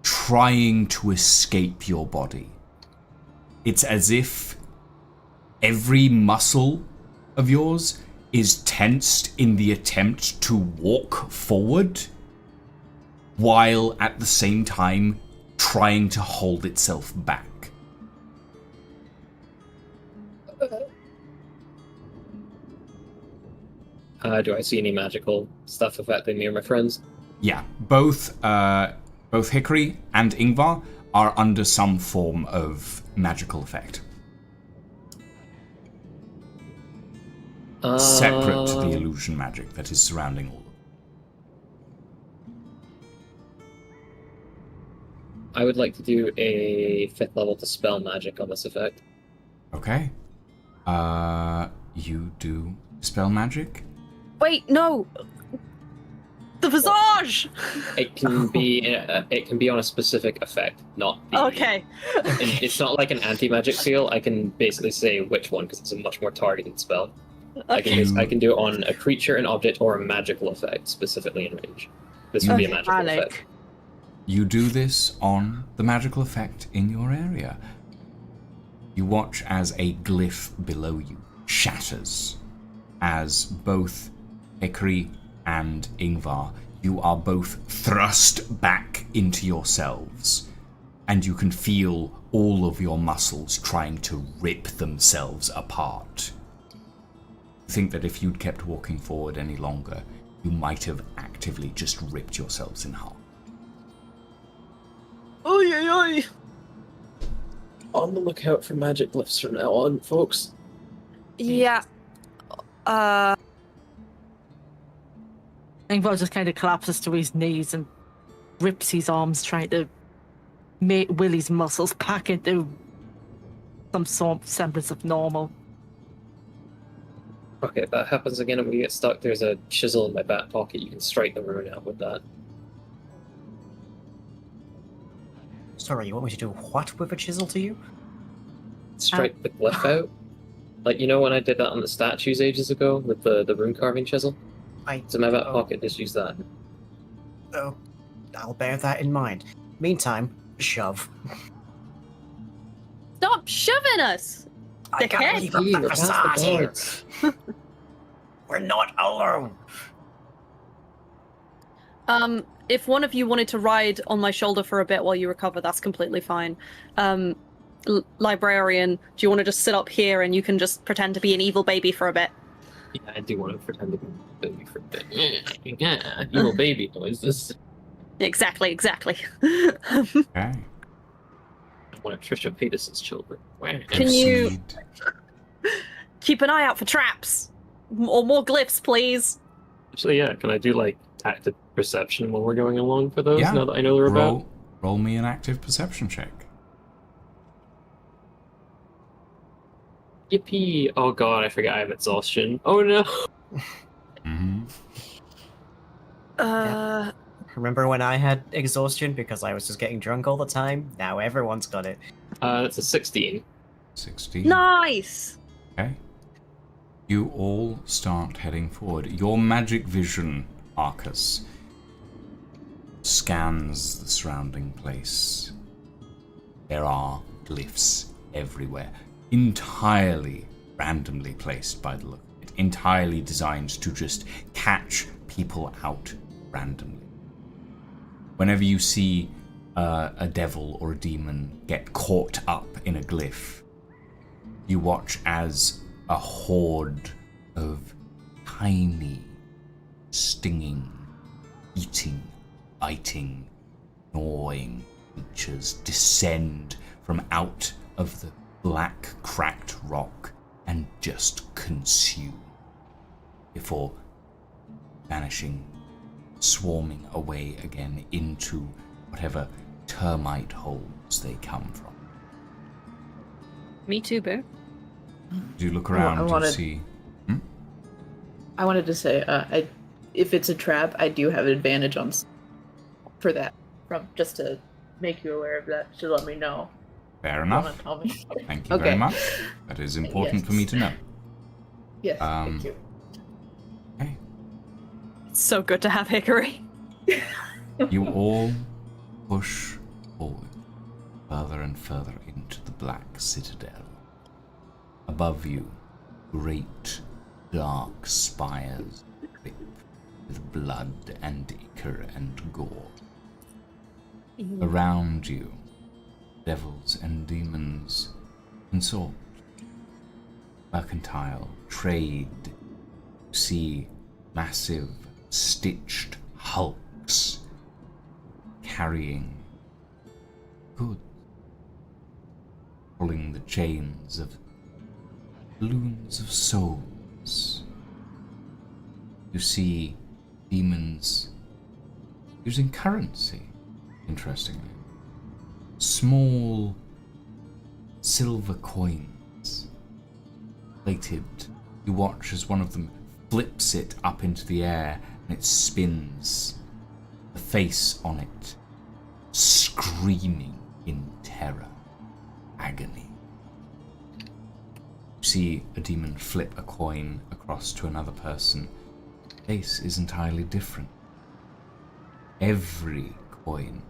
trying to escape your body. It's as if every muscle of yours is tensed in the attempt to walk forward, while at the same time trying to hold itself back. Do I see any magical stuff affecting me or my friends? Yeah, both Hickory and Ingvar are under some form of magical effect. Separate to the illusion magic that is surrounding all of them. I would like to do a 5th level dispel magic on this effect. Okay. You do spell magic? Wait, no! The visage! It can be on a specific effect, not the... Okay. And it's not like an anti-magic feel. I can basically say which one because it's a much more targeted spell. I can do it on a creature, an object, or a magical effect, specifically in range. This would be a magical effect. You do this on the magical effect in your area. You watch as a glyph below you shatters, as both Hickory and Ingvar, you are both thrust back into yourselves, and you can feel all of your muscles trying to rip themselves apart. You think that if you'd kept walking forward any longer, you might have actively just ripped yourselves in half. Oy, oy, oy. On the lookout for magic glyphs from now on, folks. Yeah. Ingvar just kind of collapses to his knees and rips his arms, trying to make Willie's muscles back into some sort of semblance of normal. Okay, if that happens again and we get stuck, there's a chisel in my back pocket. You can strike the rune out with that. Sorry, you want me to do what with a chisel to you? strike the glyph out. Like, you know when I did that on the statues ages ago with the rune carving chisel? It's in my back pocket, just use that. Oh, I'll bear that in mind. Meantime, shove. Stop shoving us! I gotta Dickhead. keep up the Past the facade here. guards. We're not alone. If one of you wanted to ride on my shoulder for a bit while you recover, that's completely fine. Librarian, do you want to just sit up here and you can just pretend to be an evil baby for a bit? Yeah, I do want to pretend to be a baby for a bit. Yeah, evil baby noises. Exactly. Okay. One of Trisha Paytas's children. Can you- Proceed. Keep an eye out for traps! Or more glyphs, please! Actually, yeah, can I do, like, active perception while we're going along for those, Yeah. now that I know they're about? Roll me an active perception check. Yippee! Oh god, I forgot I have exhaustion. Oh no! Mm-hmm. Remember when I had exhaustion because I was just getting drunk all the time? Now everyone's got it. That's a 16. 16. Nice! Okay. You all start heading forward. Your magic vision, Arcus, scans the surrounding place. There are glyphs everywhere, entirely randomly placed by the look of it, entirely designed to just catch people out randomly. Whenever you see a devil or a demon get caught up in a glyph, you watch as a horde of tiny, stinging, eating, biting, gnawing creatures descend from out of the black, cracked rock and just consume before vanishing, swarming away again into whatever termite holes they come from. Me too, Boo. Do you look around to wanted- see? I wanted to say, if it's a trap, I do have an advantage on for that. Just to make you aware of that, to let me know. Fair You wanna enough. tell me? Thank you very Okay. much. That is important for me to know. Yes, thank you. Okay. It's so good to have Hickory. You all push forward, further and further into the Black Citadel. Above you, great dark spires drip with blood and ichor and gore. Around you, devils and demons consort, mercantile, trade. You see massive, stitched hulks carrying goods, pulling the chains of balloons of souls. You see demons using currency, interestingly. Small silver coins, plated. You watch as one of them flips it up into the air and it spins, the face on it screaming in terror, agony. You see a demon flip a coin across to another person. The face is entirely different. Every coin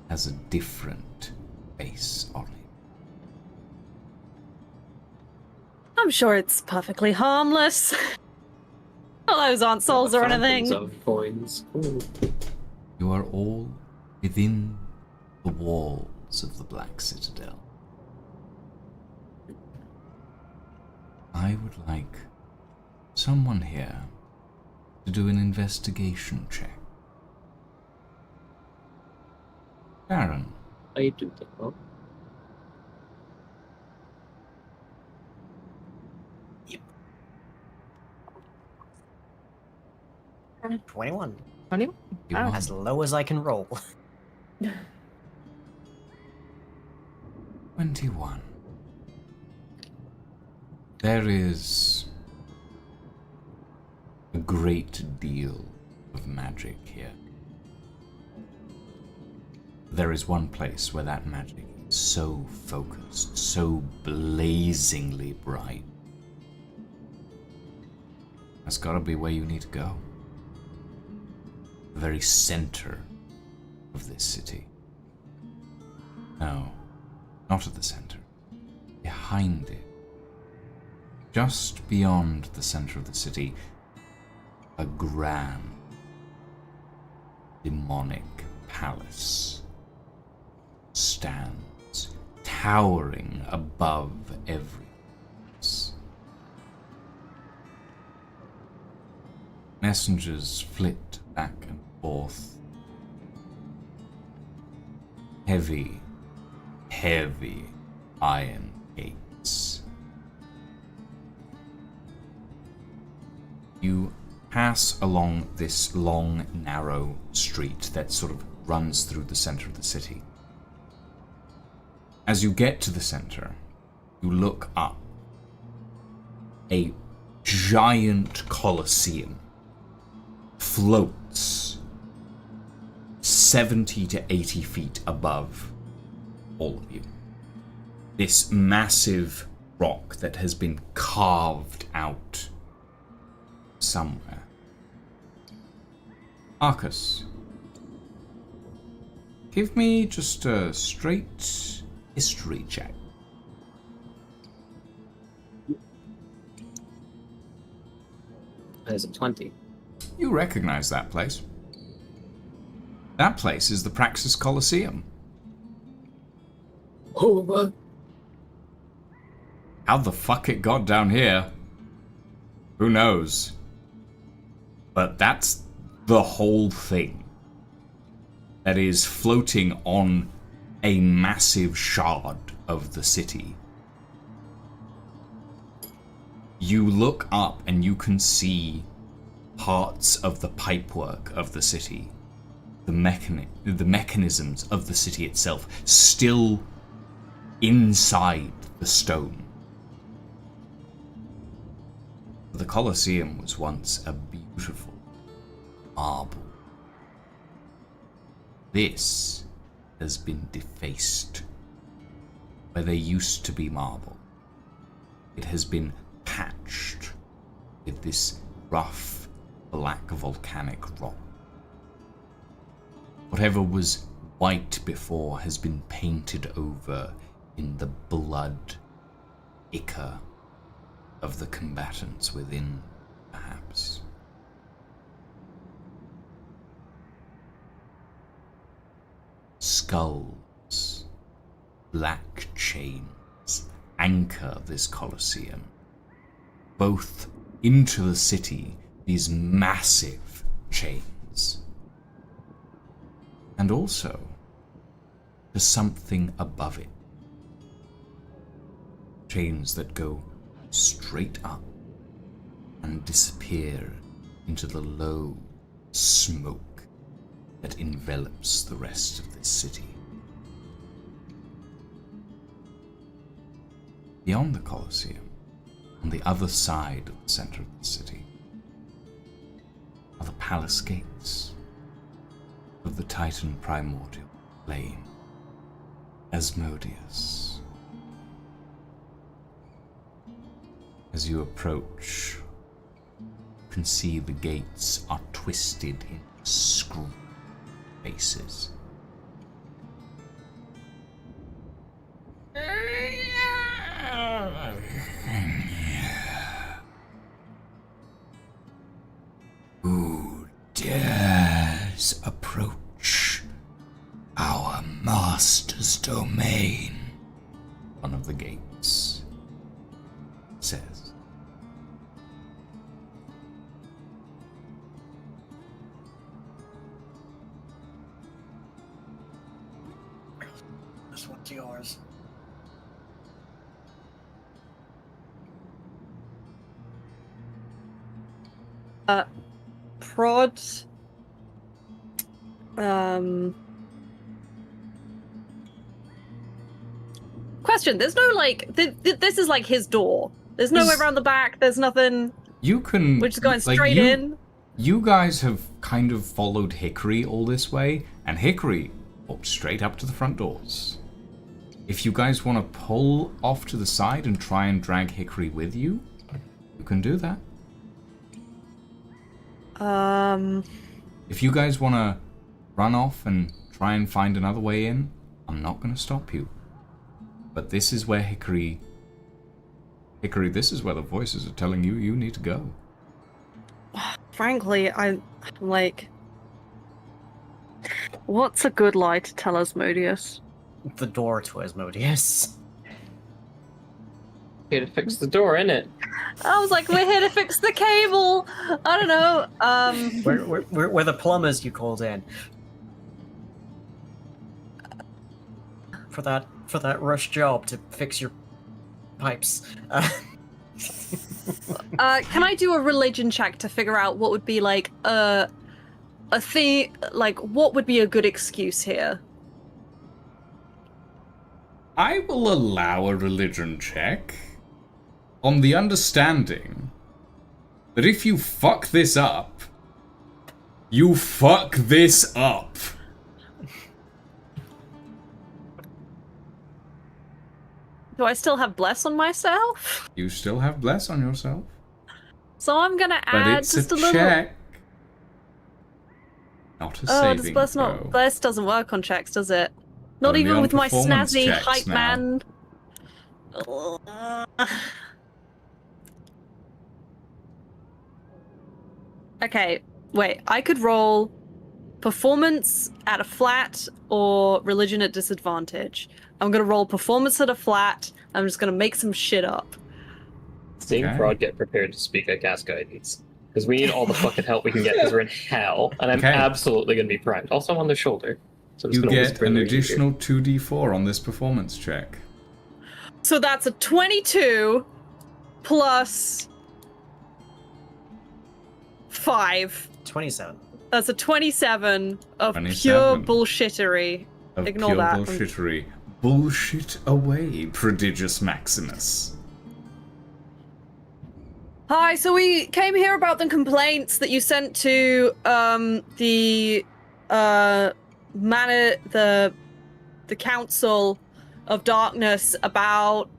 has a different face on it. I'm sure it's perfectly harmless. Well, those aren't souls or anything. Phantoms of coins. Ooh. You are all within the walls of the Black Citadel. I would like someone here to do an investigation check. Aaron, I do think so. Yep. 21. 20? you Oh, want As low as I can roll. 21. There is a great deal of magic here. There is one place where that magic so focused, so blazingly bright. That's gotta be where you need to go. The very center of this city. No, not at the center. Behind it. Just beyond the center of the city, a grand, demonic palace stands, towering above everything else. Messengers flit back and forth. Heavy, heavy iron gates. You pass along this long, narrow street that sort of runs through the center of the city. As you get to the center, you look up. A giant coliseum floats 70 to 80 feet above all of you. This massive rock that has been carved out somewhere. Arcus, give me just a straight history check. There's a 20. You recognize that place. That place is the Praxis Coliseum. Oh, How the fuck it got down here? Who knows? But that's the whole thing. That is floating on a massive shard of the city. You look up and you can see parts of the pipework of the city. The mechanisms of the city itself still inside the stone. The Colosseum was once a beautiful marble. This has been defaced. Where there used to be marble, it has been patched with this rough, black volcanic rock. Whatever was white before has been painted over in the blood ichor of the combatants within, perhaps. Skulls, black chains anchor this Colosseum, both into the city, these massive chains, and also to something above it. Chains that go straight up and disappear into the low smoke that envelops the rest of this city. Beyond the Colosseum, on the other side of the center of the city, are the palace gates of the Titan primordial flame, Asmodeus. As you approach, you can see the gates are twisted into screw faces. Who dares approach our master's domain? One of the gates says. This one's yours. Prod. Question. There's no this is like his door. There's no way around the back. There's nothing. You can. We're just going like, straight in. You guys have kind of followed Hickory all this way, and Hickory walked straight up to the front doors. If you guys want to pull off to the side and try and drag Hickory with you, you can do that. If you guys want to run off and try and find another way in, I'm not going to stop you. But this is where Hickory, this is where the voices are telling you you need to go. Frankly, I'm like, what's a good lie to tell Asmodeus? The door to Asmodeus. Here to fix the door, innit? I was like, we're here to fix the cable. I don't know. We're the plumbers you called in. For that rush job to fix your pipes. Can I do a religion check to figure out what would be like a thing, like what would be a good excuse here? I will allow a religion check on the understanding that if you fuck this up, you fuck this up. Do I still have bless on myself? You still have bless on yourself. So I'm gonna But add it's just a a little. check. Not a Oh, saving does bless throw. not? Bless doesn't work on checks, does it? Not Only even on with my performance snazzy checks hype now. man. Okay, wait. I could roll performance at a flat or religion at disadvantage. I'm gonna roll performance at a flat. I'm just gonna make some shit up. Seeing Okay. Prod get prepared to speak, I cast guidance. Because we need all the fucking help we can get because we're in hell, and I'm Okay. absolutely going to be primed. Also, I'm on their shoulder. So I'm just You gonna get whisper in an their ear. additional 2d4 on this performance check. So that's a 22 plus 5. 27. That's a 27 of 27. pure bullshittery. Of Ignore pure that. bullshittery. Bullshit away, prodigious Maximus. Hi, so we came here about the complaints that you sent to the Council of Darkness about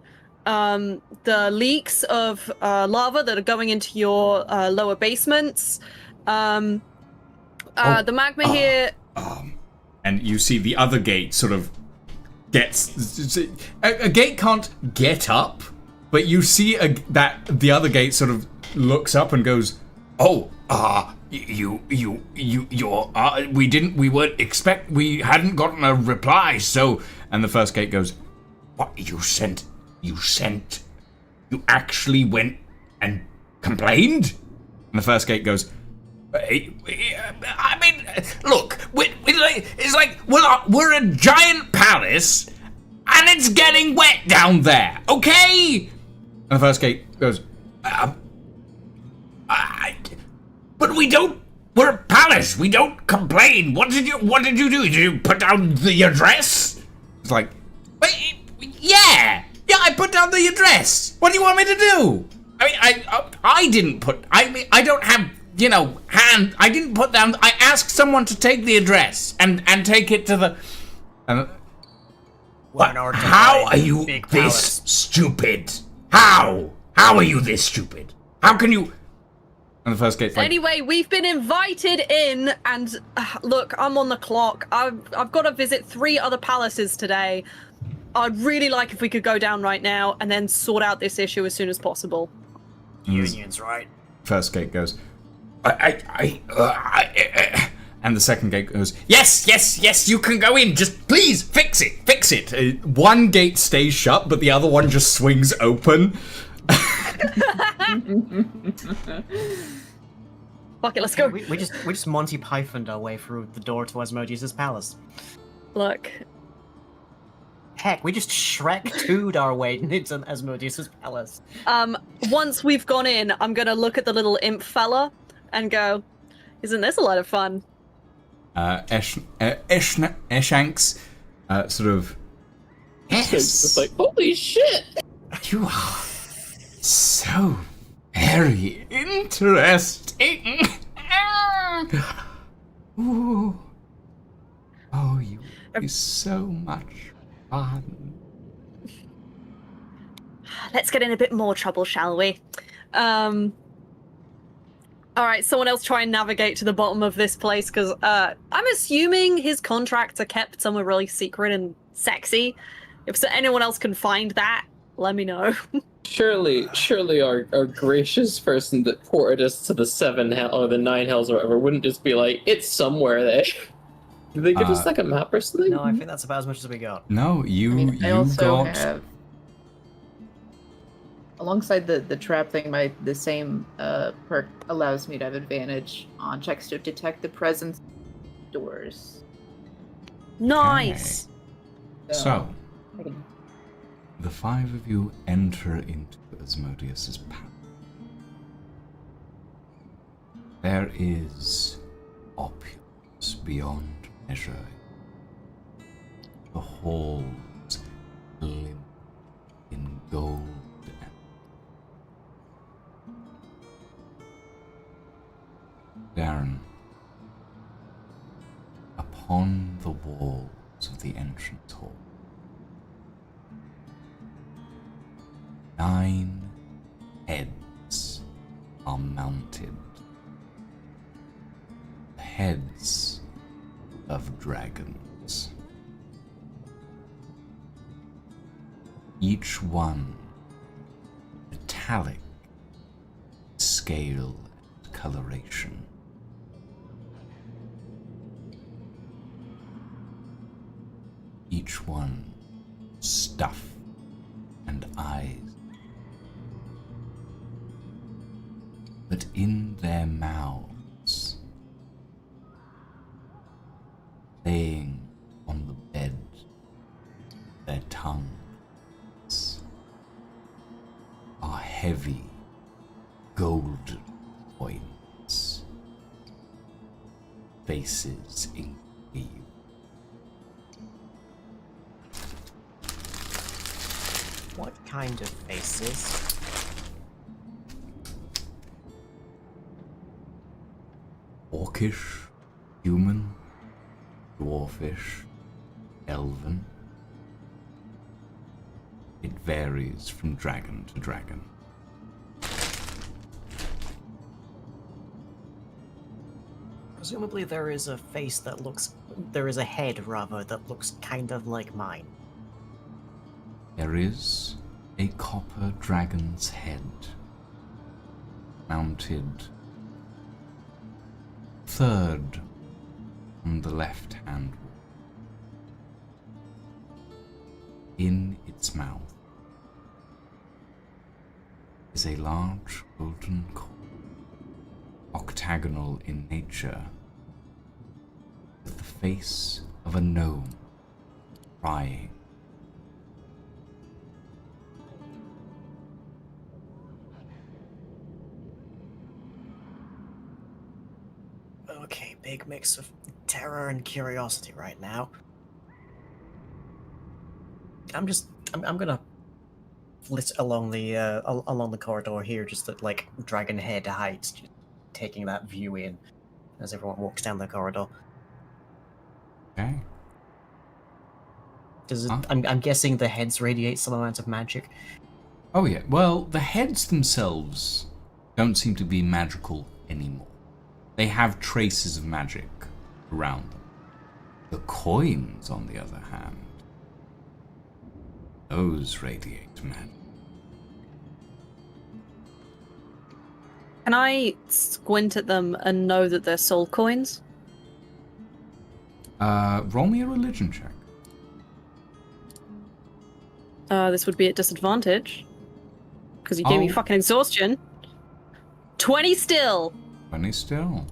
the leaks of lava that are going into your lower basements. The magma here. And you see the other gate sort of gets... A gate can't get up, but you see that the other gate sort of looks up and goes, "Oh, we hadn't gotten a reply, so..." And the first gate goes, "What, you actually went and complained?" And the first gate goes, "I mean, look, it's like we're a giant palace, and it's getting wet down there, okay?" And the first gate goes, "But we don't. We're a palace. We don't complain. What did you do? Did you put down the address?" It's like, yeah, I put down the address. What do you want me to do? I mean, I didn't put. I mean, I don't have, hand. I didn't put down. I asked someone to take the address and take it to the. But how are you this stupid? How are you this stupid? How can you? And the first gate's like, Anyway, we've been invited in, and look, I'm on the clock. I've got to visit 3 other palaces today. I'd really like if we could go down right now and then sort out this issue as soon as possible. Unions, right? First gate goes, and the second gate goes, yes, you can go in, just please fix it. One gate stays shut, but the other one just swings open. Fuck it, let's go. We just Monty Pythoned our way through the door to Asmodeus' palace. Look, Heck, we just Shrek 2'd our way into Asmodeus' palace. once we've gone in, I'm gonna look at the little imp fella and go, isn't this a lot of fun? Eshanks, sort of, It's yes, like, holy shit! you are so very interesting. Ooh. Oh, you would be so much fun. let's get in a bit more trouble, shall we? All right, someone else try and navigate to the bottom of this place, because I'm assuming his contracts are kept somewhere really secret and sexy. If anyone else can find that, let me know. Surely our gracious person that ported us to the 7 hell or the 9 hells or whatever wouldn't just be like, it's somewhere there. Did they give us like a map or something? No, I think that's about as much as we got. No, I also got. have, alongside the trap thing, the same perk allows me to have advantage on checks to detect the presence of doors. Nice. So, I can- the 5 of you enter into Asmodeus's palace. There is opulence beyond measure. The halls gleam in gold and Darren, upon the walls of the entrance hall, 9 heads are mounted. The heads of dragons. Each one metallic, scale and coloration. Each one stuff and eyes. But in their mouths, laying on the bed, their tongues are heavy golden coins, faces engraved. What kind of faces? Orcish, human, dwarfish, elven. It varies from dragon to dragon. Presumably there is a face that looks... There is a head, rather, that looks kind of like mine. There is a copper dragon's head mounted third on the left-hand wall. In its mouth is a large golden coin, octagonal in nature, with the face of a gnome crying. Okay, big mix of terror and curiosity right now. I'm gonna flit along the corridor here, just at like dragon head height, just taking that view in as everyone walks down the corridor. Okay. Does it? I'm guessing the heads radiate some amount of magic. Oh yeah, well, the heads themselves don't seem to be magical anymore. They have traces of magic around them. The coins, on the other hand, those radiate magic. Can I squint at them and know that they're soul coins? Roll me a religion check. This would be at disadvantage. Because you gave me fucking exhaustion. 20 still! 20 still.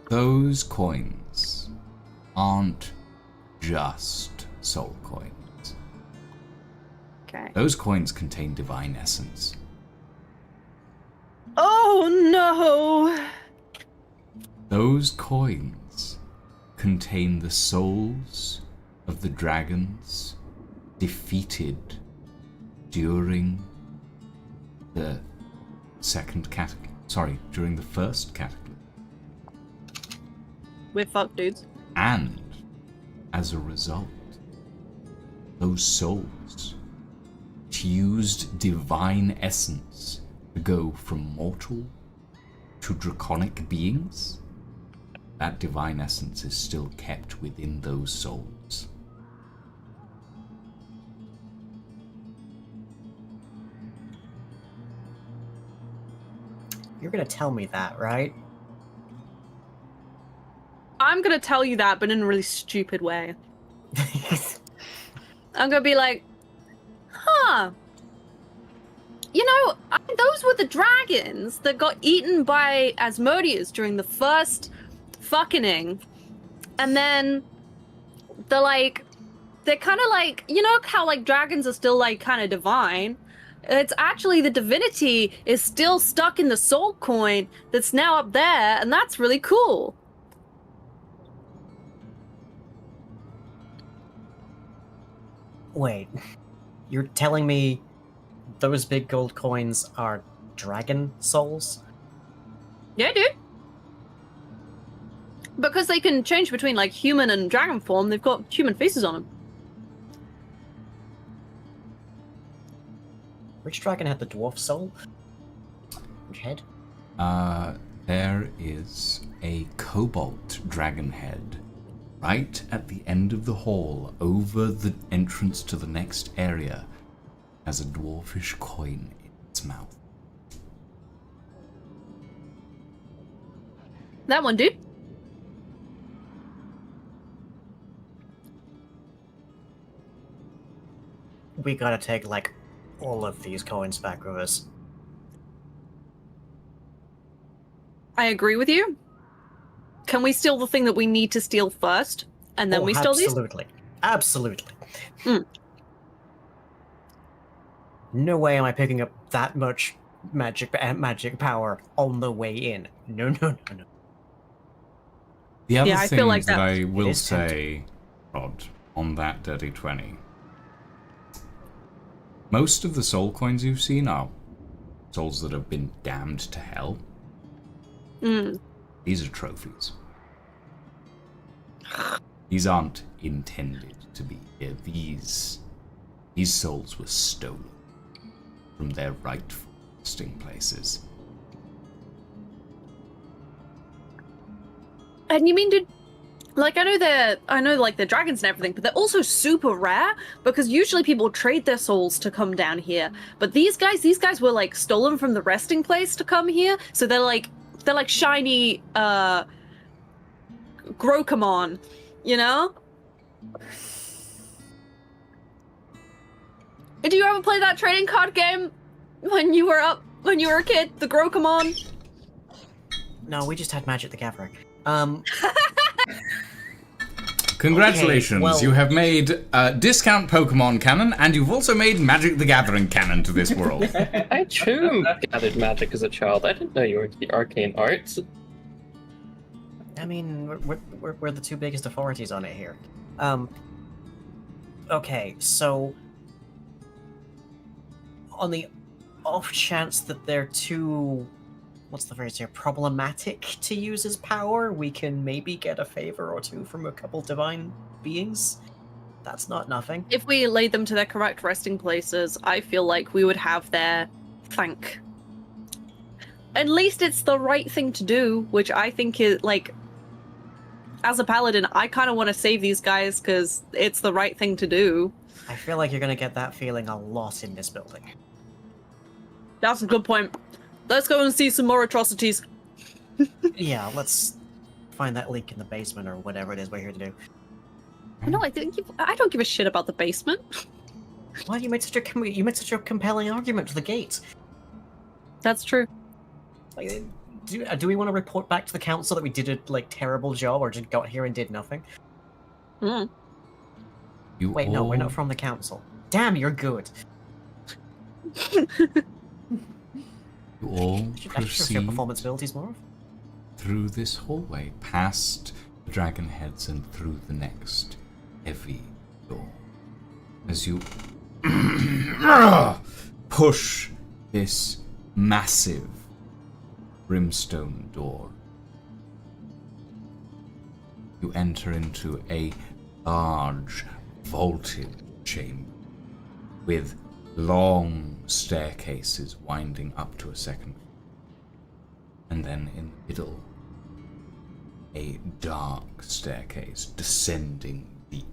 Those coins aren't just soul coins. Okay. Those coins contain divine essence. Oh no! Those coins contain the souls of the dragons defeated during the during the first cataclysm. We're fucked, dudes. And as a result, those souls it used divine essence to go from mortal to draconic beings, that divine essence is still kept within those souls. You're gonna tell me that, right? I'm gonna tell you that, but in a really stupid way. I'm gonna be like, huh. You know, those were the dragons that got eaten by Asmodeus during the first fucking. And then they're kind of like, you know how like dragons are still like kind of divine? It's actually the divinity is still stuck in the soul coin that's now up there, and that's really cool. Wait, you're telling me those big gold coins are dragon souls? Yeah, dude. Because they can change between like human and dragon form, they've got human faces on them. Which dragon had the dwarf soul? Which head? There is a cobalt dragon head right at the end of the hall, over the entrance to the next area, has a dwarfish coin in its mouth. That one, dude. We gotta take, like, all of these coins back with us. I agree with you. Can we steal the thing that we need to steal first, and then we steal these? Absolutely. Absolutely. Mm. No way am I picking up that much magic power on the way in. No. The other I thing feel like that that I will is say, Rod, on that dirty 20, most of the soul coins you've seen are souls that have been damned to hell. These are trophies. These aren't intended to be here. These souls were stolen from their rightful resting places. And you mean, dude, like I know like the dragons and everything, but they're also super rare because usually people trade their souls to come down here. But these guys were like stolen from the resting place to come here, so they're like shiny Grokamon, you know? Did you ever play that trading card game when you were a kid, the Grokamon? No, we just had Magic the Gathering. Congratulations, Okay, well- you have made discount Pokemon canon, and you've also made Magic the Gathering canon to this world. I too gathered magic as a child. I didn't know you were into the arcane arts. I mean, we're the two biggest authorities on it here. Okay, so on the off chance that they're too, what's the phrase here, problematic to use as power, we can maybe get a favor or two from a couple divine beings. That's not nothing. If we laid them to their correct resting places, I feel like we would have their thank. At least it's the right thing to do, which I think is, like, as a paladin, I kind of want to save these guys because it's the right thing to do. I feel like you're gonna get that feeling a lot in this building. That's a good point. Let's go and see some more atrocities. Yeah, let's find that leak in the basement or whatever it is we're here to do. No, I don't give a shit about the basement. Well, you made such a compelling argument to the gate. That's true. Like, do we want to report back to the council that we did a terrible job, or just got here and did nothing? Mm. Wait, no, we're not from the council. Damn, you're good. You all I should show proceed performance abilities more. through this hallway, past the dragon heads and through the next heavy door. As you push this massive brimstone door, you enter into a large vaulted chamber with long staircases winding up to a second floor. And then in the middle, a dark staircase descending deep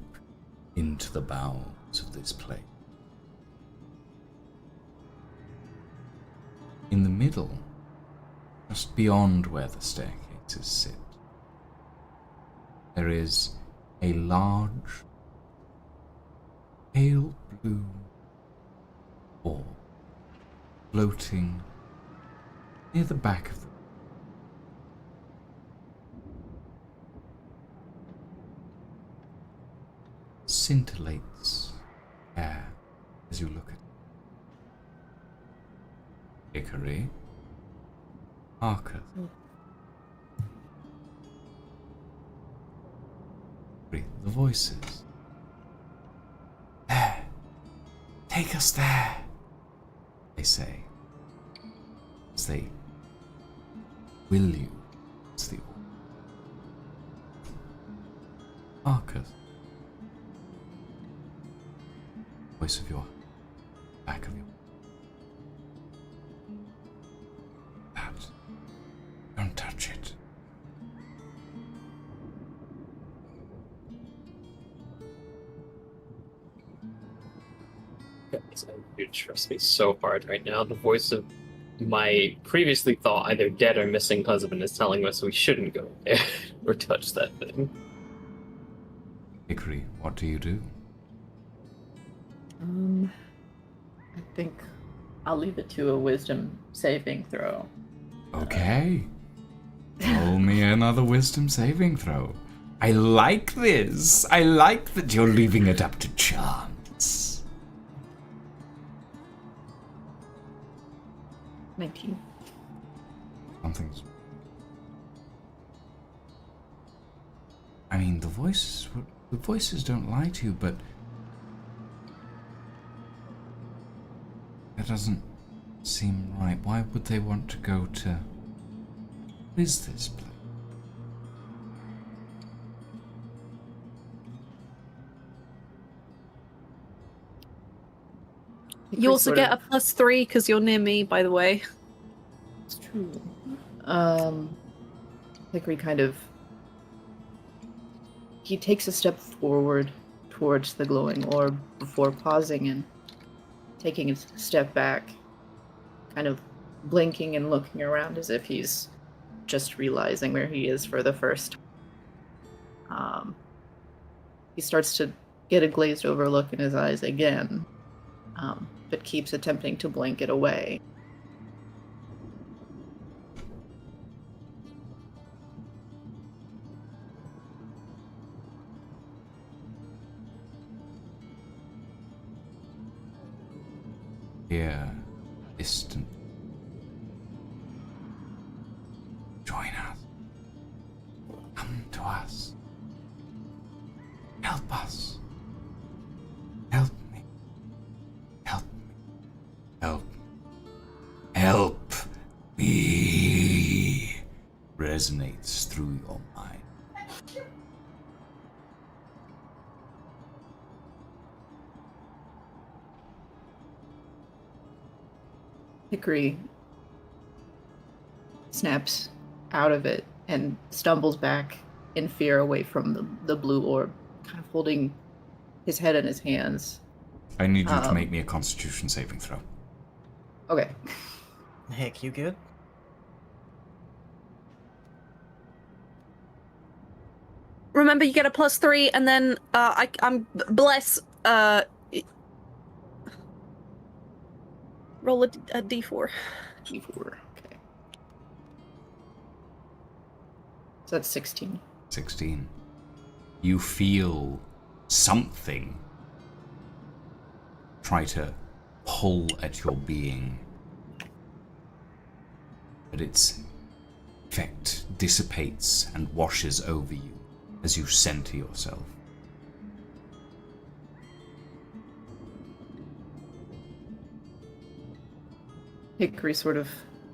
into the bowels of this place. In the middle, just beyond where the staircases sit, there is a large, pale blue orb floating near the back of the scintillates air as you look at it. Hickory, Arcus. The voices. There! Take us there! They say. As they will you. It's the Arcus. Voice of your back of your that. Don't touch it. You trust me so hard right now. The voice of my previously thought either dead or missing husband is telling us we shouldn't go there or touch that thing. Hickory, what do you do? I think I'll leave it to a wisdom saving throw. Okay. Roll me another wisdom saving throw. I like this. I like that you're leaving it up to chance. 19. Something's... I mean, the voices don't lie to you, but that doesn't seem right. Why would they want to go to... What is this place? You also get a +3 because you're near me, by the way. It's true. Hickory kind of... He takes a step forward towards the glowing orb before pausing and taking a step back, kind of blinking and looking around as if he's just realizing where he is for the first time. He starts to get a glazed over look in his eyes again, but keeps attempting to blink it away. Here, distant. Join us. Come to us. Help us. Help me. Help me. Help. Help me. Resonates through your mind. Hickory snaps out of it and stumbles back in fear away from the blue orb, kind of holding his head in his hands. I need you to make me a Constitution saving throw. Okay. Heck, you good? Remember, you get a +3, and then I'm bless. Roll a d4. D4. Okay. So that's 16. 16. You feel something try to pull at your being, but its effect dissipates and washes over you as you center yourself. Hickory sort of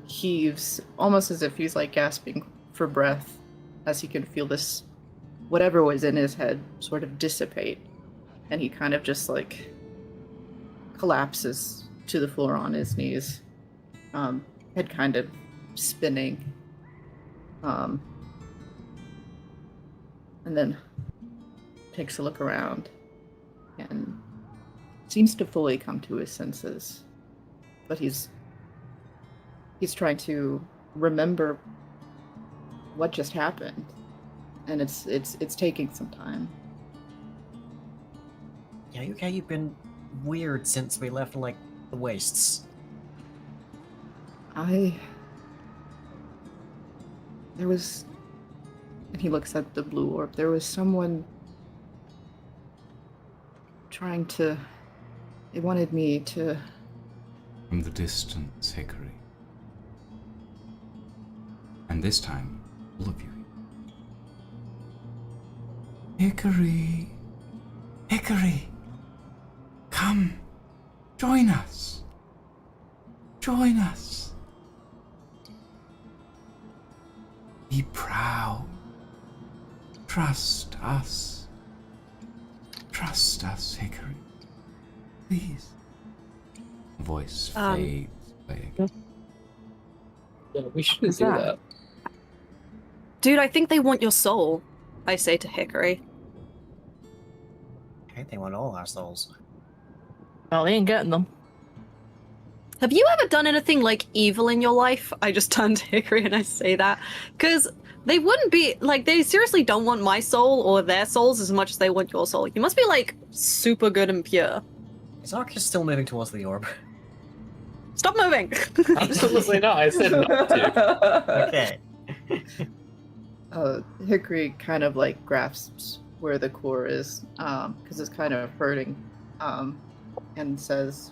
heaves, almost as if he's like gasping for breath, as he can feel this, whatever was in his head, sort of dissipate. And he kind of just like collapses to the floor on his knees, head kind of spinning, and then takes a look around and seems to fully come to his senses, but he's trying to remember what just happened, and it's taking some time. Yeah, okay, you've been weird since we left, like, the wastes. There was, and he looks at the blue orb, there was someone trying to, they wanted me to... From the distance, Hickory. And this time, all of you. Hickory! Hickory! Come! Join us! Join us! Be proud. Trust us. Trust us, Hickory. Please. Voice fades away again. Yeah, we shouldn't Who's do that? that. Dude, I think they want your soul, I say to Hickory. Okay, they want all our souls. Well, they ain't getting them. Have you ever done anything like evil in your life? I just turned to Hickory and I say that. Because they wouldn't be, like, they seriously don't want my soul or their souls as much as they want your soul. You must be, like, super good and pure. Is Arcus still moving towards the orb? Stop moving! Absolutely not. I said not to. Okay. Hickory kind of like grasps where the core is, because it's kind of hurting, and says,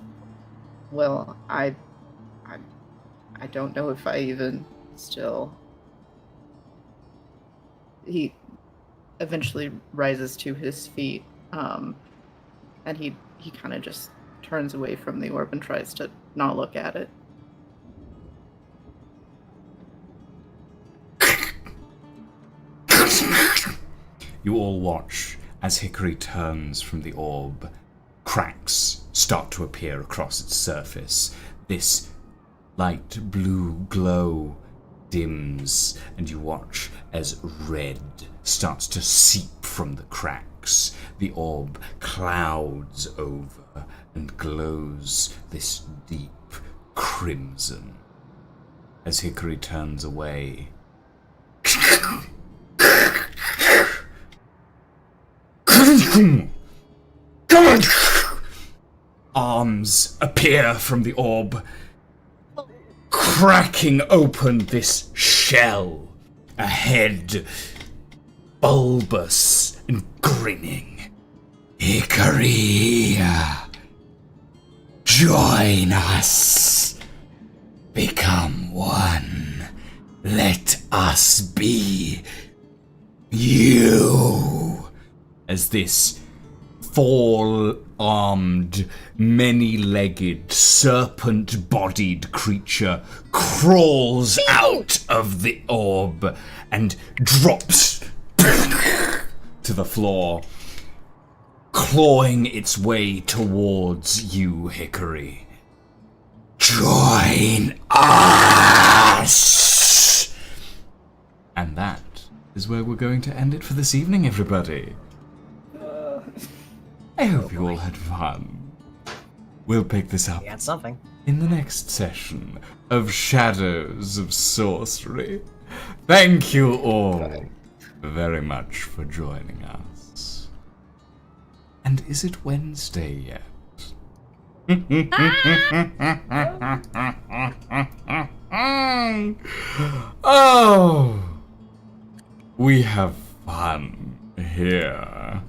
"Well, I don't know if I even still." He eventually rises to his feet, and he kind of just turns away from the orb and tries to not look at it. You all watch as Hickory turns from the orb. Cracks start to appear across its surface. This light blue glow dims, and you watch as red starts to seep from the cracks. The orb clouds over and glows this deep crimson. As Hickory turns away, arms appear from the orb, cracking open this shell. A head, bulbous and grinning. Hickory, join us. Become one. Let us be you. As this four-armed, many-legged, serpent-bodied creature crawls out of the orb and drops to the floor, clawing its way towards you, Hickory. Join us! And that is where we're going to end it for this evening, everybody. I hope you all had fun. We'll pick this up We had something. in the next session of Shadows of Sorcery. Thank you all very much for joining us. And is it Wednesday yet? Oh, we have fun here.